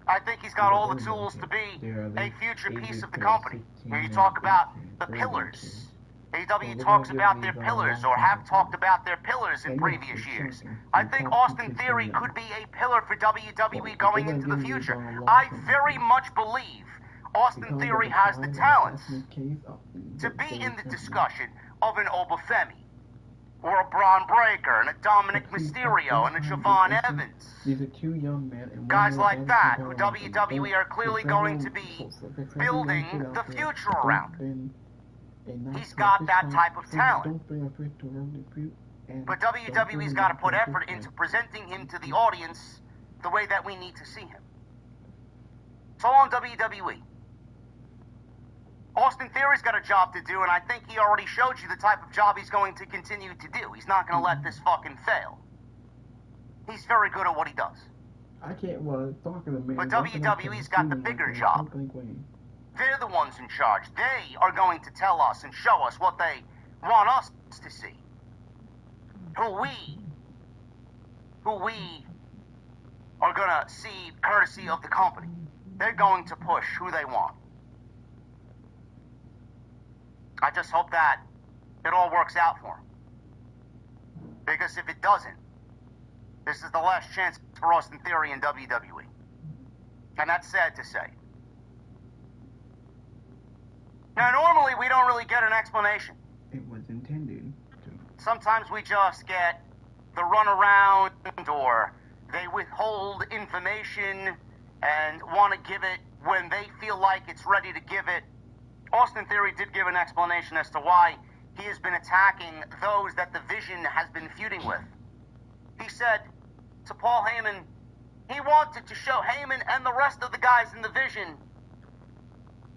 I think he's got all the tools to be a future piece of the company. Here you talk about the pillars. AEW talks about their pillars, or have talked about their pillars in previous years. I think Austin Theory could be a pillar for WWE going into the future. I very much believe Austin Theory has the talents to be in the discussion of an Obafemi, or a Braun Breaker, and a Dominic Mysterio, and a Javon Evans. These are two young men. Guys like that, who WWE are clearly going to be building the future around. He's got that type of talent. But WWE's got to put effort into presenting him to the audience the way that we need to see him. It's all on WWE. Austin Theory's got a job to do, and I think he already showed you the type of job he's going to continue to do. He's not going to let this fucking fail. He's very good at what he does. I can't, talk to the man. But WWE's got the bigger job. They're the ones in charge. They are going to tell us and show us what they want us to see. Who we are going to see courtesy of the company. They're going to push who they want. I just hope that it all works out for him. Because if it doesn't, this is the last chance for Austin Theory in WWE. And that's sad to say. Now, normally we don't really get an explanation. It was intended to. Sometimes we just get the runaround, or they withhold information and want to give it when they feel like it's ready to give it. Austin Theory did give an explanation as to why he has been attacking those that the Vision has been feuding with. He said to Paul Heyman, he wanted to show Heyman and the rest of the guys in the Vision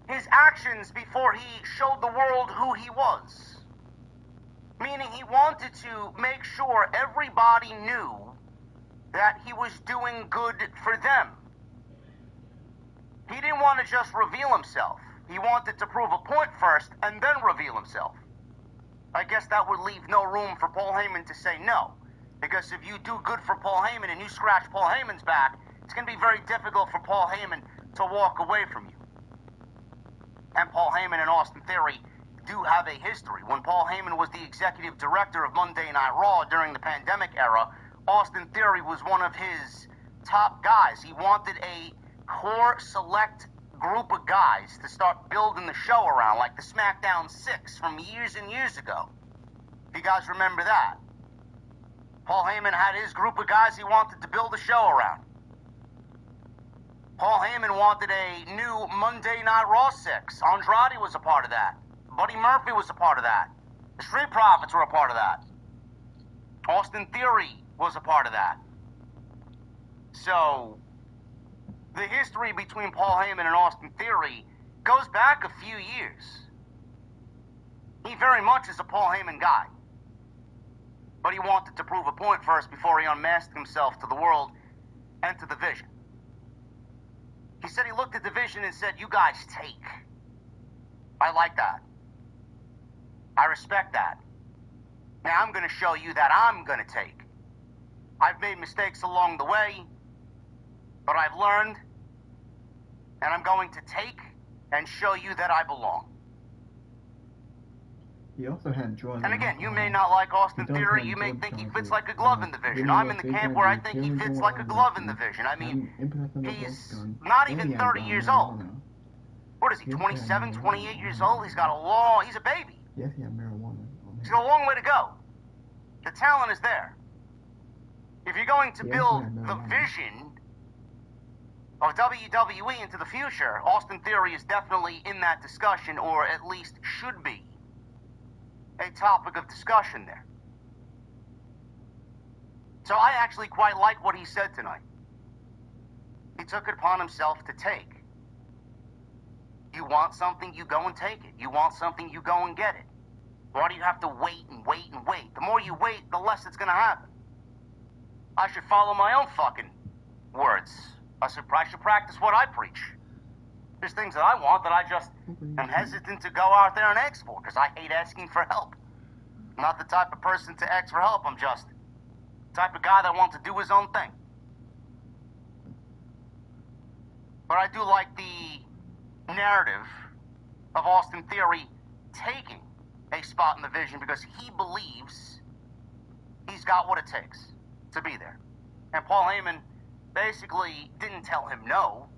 his actions before he showed the world who he was. Meaning he wanted to make sure everybody knew that he was doing good for them. He didn't want to just reveal himself. He wanted to prove a point first and then reveal himself. I guess that would leave no room for Paul Heyman to say no. Because if you do good for Paul Heyman and you scratch Paul Heyman's back, it's going to be very difficult for Paul Heyman to walk away from you. And Paul Heyman and Austin Theory do have a history. When Paul Heyman was the executive director of Monday Night Raw during the pandemic era, Austin Theory was one of his top guys. He wanted a core select group of guys to start building the show around, like the SmackDown 6 from years and years ago. If you guys remember that. Paul Heyman had his group of guys he wanted to build a show around. Paul Heyman wanted a new Monday Night Raw 6. Andrade was a part of that. Buddy Murphy was a part of that. The Street Profits were a part of that. Austin Theory was a part of that. So, the history between Paul Heyman and Austin Theory goes back a few years. He very much is a Paul Heyman guy. But he wanted to prove a point first before he unmasked himself to the world and to the Vision. He said he looked at the Vision and said, you guys take. I like that. I respect that. Now I'm going to show you that I'm going to take. I've made mistakes along the way, but I've learned, and I'm going to take and show you that I belong. He also had draws. And again, you may not like Austin Theory. You may think he fits like a glove in the Vision. I'm in the camp where I think he fits like a glove in the Vision. I mean, he's not even 30 years old. What is he, 27, 28 years old? He's a baby. Yes, he had marijuana. He's got a long way to go. The talent is there. If you're going to build the Vision, of WWE into the future, Austin Theory is definitely in that discussion, or at least should be a topic of discussion there. So I actually quite like what he said tonight. He took it upon himself to take. You want something, you go and take it. You want something, you go and get it. Why do you have to wait and wait and wait? The more you wait, the less it's gonna happen. I should follow my own fucking words. I should practice what I preach. There's things that I want that I just am hesitant to go out there and ask for, because I hate asking for help. I'm not the type of person to ask for help. I'm just the type of guy that wants to do his own thing. But I do like the narrative of Austin Theory taking a spot in the vision because he believes he's got what it takes to be there. And Paul Heyman basically didn't tell him no.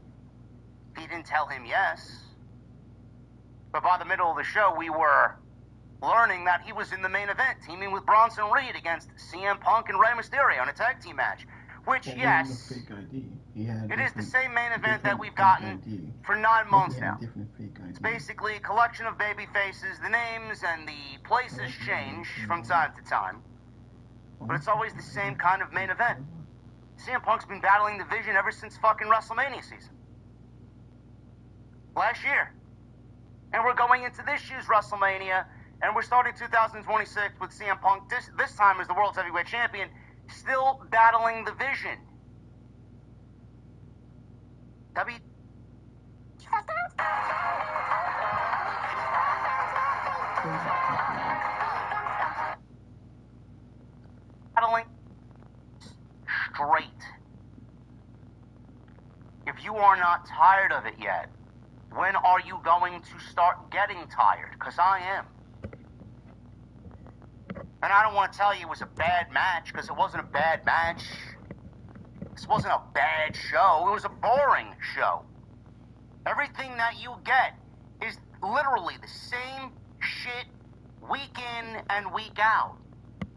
He didn't tell him yes. But by the middle of the show, we were learning that he was in the main event, teaming with Bronson Reed against CM Punk and Rey Mysterio in a tag team match. Which, yes, it is the same main event that we've gotten for 9 months now. It's basically a collection of baby faces. The names and the places change from time to time. But it's always the same kind of main event. CM Punk's been battling the Vision ever since fucking WrestleMania season. Last year. And we're going into this year's WrestleMania, and we're starting 2026 with CM Punk this time as the World's Heavyweight Champion, still battling the Vision. Battling straight. If you are not tired of it yet, when are you going to start getting tired? Because I am. And I don't want to tell you it was a bad match, because it wasn't a bad match. This wasn't a bad show. It was a boring show. Everything that you get is literally the same shit week in and week out.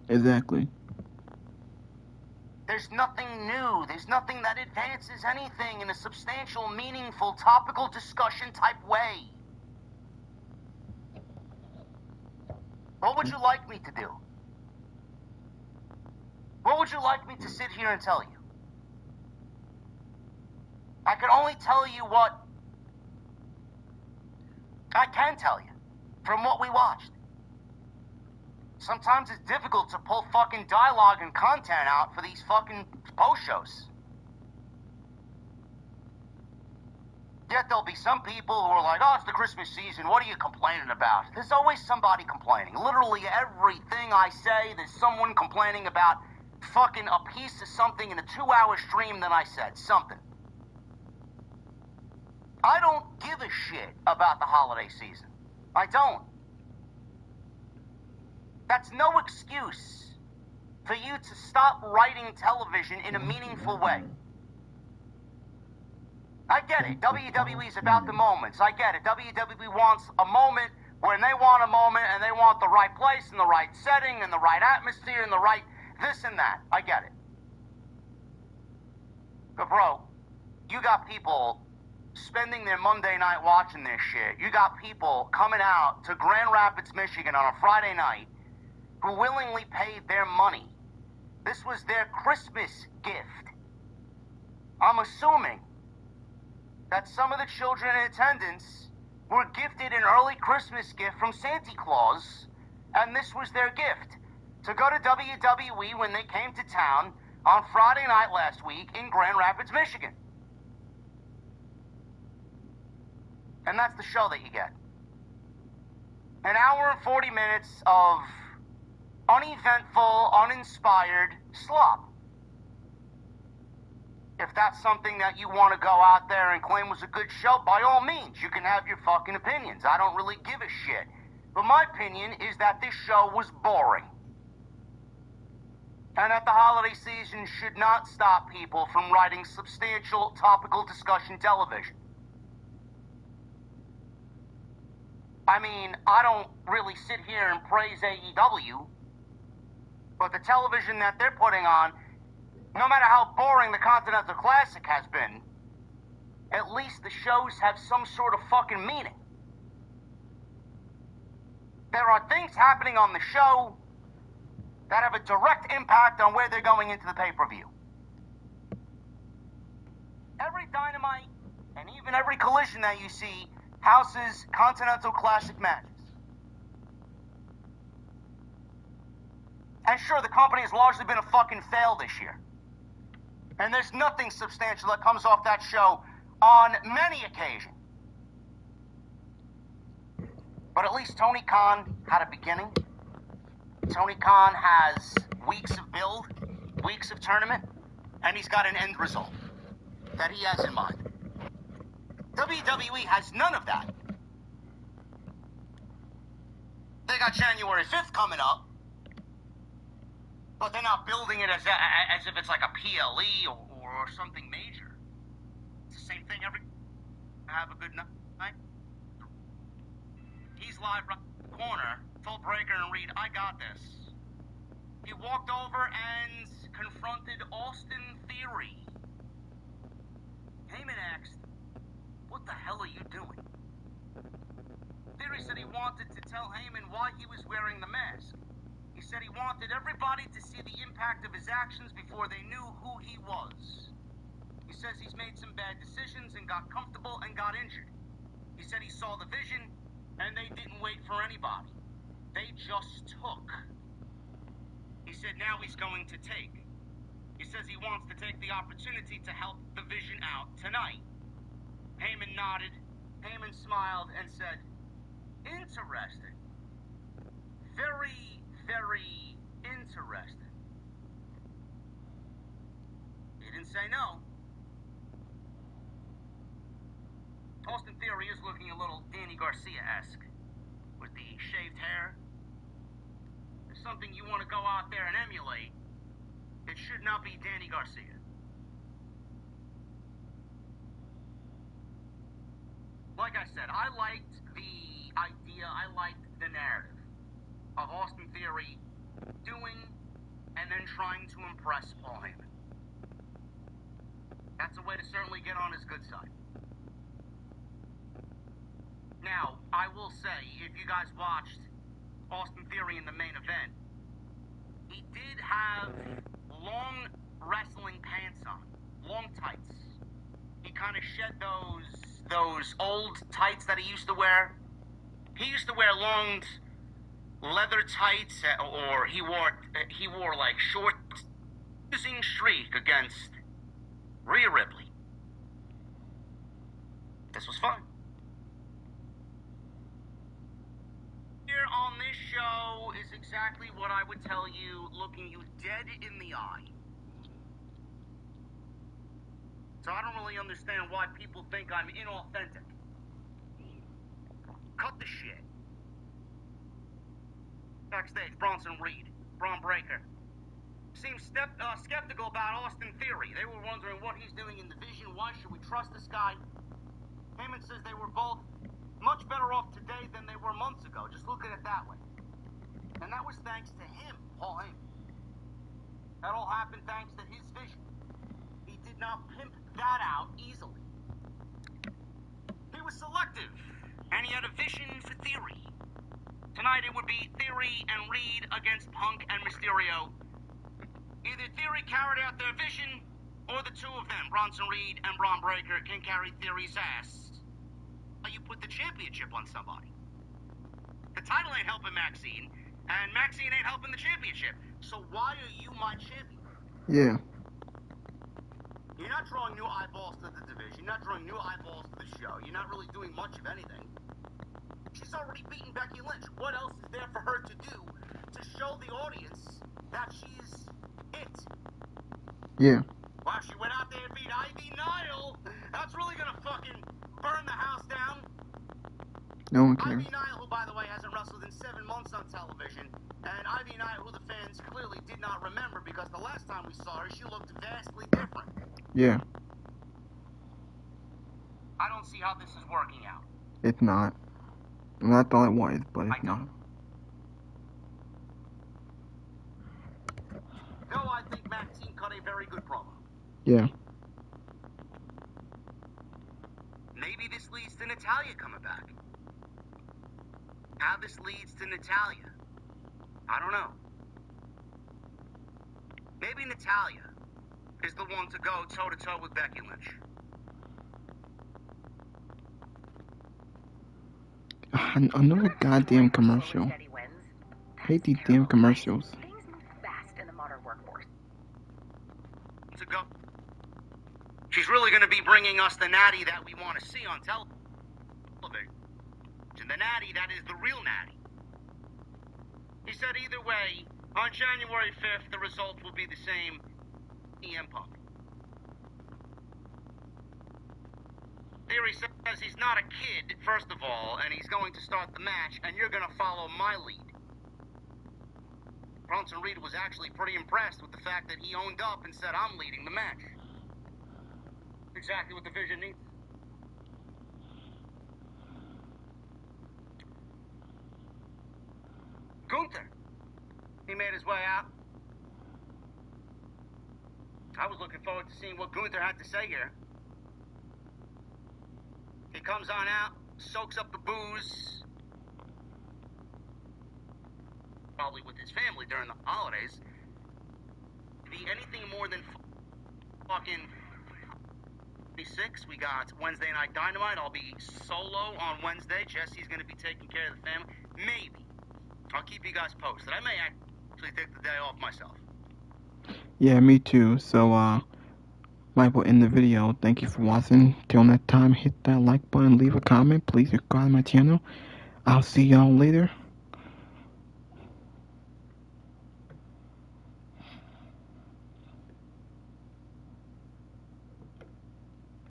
Exactly. There's nothing new. There's nothing that advances anything in a substantial, meaningful, topical discussion type way. What would you like me to do? What would you like me to sit here and tell you? I can only tell you what I can tell you from what we watched. Sometimes it's difficult to pull fucking dialogue and content out for these fucking post shows. Yet there'll be some people who are like, oh, it's the Christmas season, what are you complaining about? There's always somebody complaining. Literally everything I say, there's someone complaining about fucking a piece of something in a 2-hour stream that I said. Something. I don't give a shit about the holiday season. I don't. That's no excuse for you to stop writing television in a meaningful way. I get it. WWE's about the moments. I get it. WWE wants a moment when they want a moment and they want the right place and the right setting and the right atmosphere and the right this and that. I get it. But bro, you got people spending their Monday night watching this shit. You got people coming out to Grand Rapids, Michigan on a Friday night who willingly paid their money. This was their Christmas gift. I'm assuming that some of the children in attendance were gifted an early Christmas gift from Santa Claus, and this was their gift to go to WWE when they came to town on Friday night last week in Grand Rapids, Michigan. And that's the show that you get. An hour and 40 minutes of uneventful, uninspired slop. If that's something that you want to go out there and claim was a good show, by all means, you can have your fucking opinions. I don't really give a shit. But my opinion is that this show was boring. And that the holiday season should not stop people from writing substantial topical discussion television. I mean, I don't really sit here and praise AEW, but the television that they're putting on, no matter how boring the Continental Classic has been, at least the shows have some sort of fucking meaning. There are things happening on the show that have a direct impact on where they're going into the pay-per-view. Every Dynamite and even every Collision that you see houses Continental Classic matches. And sure, the company has largely been a fucking fail this year. And there's nothing substantial that comes off that show on many occasions. But at least Tony Khan had a beginning. Tony Khan has weeks of build, weeks of tournament, and he's got an end result that he has in mind. WWE has none of that. They got January 5th coming up, but they're not building it as if it's like a PLE or something major. It's the same thing every... Have a good night. He's live right in the corner, told Breaker and Reed, I got this. He walked over and confronted Austin Theory. Heyman asked, what the hell are you doing? Theory said he wanted to tell Heyman why he was wearing the mask. He said he wanted everybody to see the impact of his actions before they knew who he was. He says he's made some bad decisions and got comfortable and got injured. He said he saw the vision and they didn't wait for anybody. They just took. He said now he's going to take. He says he wants to take the opportunity to help the vision out tonight. Heyman nodded. Heyman smiled and said, interesting. Very, very interesting. He didn't say no. Austin Theory is looking a little Danny Garcia-esque with the shaved hair. If something you want to go out there and emulate, it should not be Danny Garcia. Like I said, I liked the idea, I liked the narrative of Austin Theory doing and then trying to impress Paul Heyman. That's a way to certainly get on his good side. Now, I will say, if you guys watched Austin Theory in the main event, he did have long wrestling pants on, long tights. He kind of shed those old tights that he used to wear. He used to wear long leather tights, or he wore like short losing streak against Rhea Ripley. This was fun. Here on this show is exactly what I would tell you, looking you dead in the eye. So I don't really understand why people think I'm inauthentic. Cut the shit. Backstage, Bronson Reed, Braun Breaker, seems skeptical about Austin Theory. They were wondering what he's doing in the vision. Why should we trust this guy? Heyman says they were both much better off today than they were months ago. Just look at it that way. And that was thanks to him, Paul Heyman. That all happened thanks to his vision. He did not pimp that out easily. He was selective, and he had a vision for Theory. Tonight it would be Theory and Reed against Punk and Mysterio. Either Theory carried out their vision, or the two of them, Bronson Reed and Braun Breaker, can carry Theory's ass. You put the championship on somebody. The title ain't helping Maxine, and Maxine ain't helping the championship. So why are you my champion? Yeah. You're not drawing new eyeballs to the division. You're not drawing new eyeballs to the show. You're not really doing much of anything. She's already beaten Becky Lynch. What else is there for her to do to show the audience that she's it? Yeah. Wow, she went out there and beat Ivy Nile. That's really gonna fucking burn the house down. No one cares. Ivy Nile, who, by the way, hasn't wrestled in 7 months on television, and Ivy Nile, who the fans clearly did not remember because the last time we saw her, she looked vastly different. Yeah. I don't see how this is working out. It's not. And I thought it was, but it's not. Though I think Maxine cut a very good promo. Yeah. to Natalya coming back. How this leads to Natalya, I don't know. Maybe Natalya is the one to go toe-to-toe with Becky Lynch. Another goddamn commercial. Hate these damn commercials. Things move fast in the modern workforce. To go. She's really going to be bringing us the Natty that we want to see on television. The Natty that is the real Natty. He said either way, on January 5th, the result will be the same. CM Punk. Theory says he's not a kid, first of all, and he's going to start the match, and you're going to follow my lead. Bronson Reed was actually pretty impressed with the fact that he owned up and said, I'm leading the match. Exactly what the Vision needs. Gunther. He made his way out. I was looking forward to seeing what Gunther had to say here. He comes on out, soaks up the booze. Probably with his family during the holidays. Be anything more than fucking 26. We got Wednesday Night Dynamite. I'll be solo on Wednesday. Jesse's going to be taking care of the family. Maybe. I'll keep you guys posted. I may actually take the day off myself. Yeah, me too. So, might will end the video. Thank you for watching. Till next time, hit that like button, leave a comment. Please subscribe to my channel. I'll see y'all later.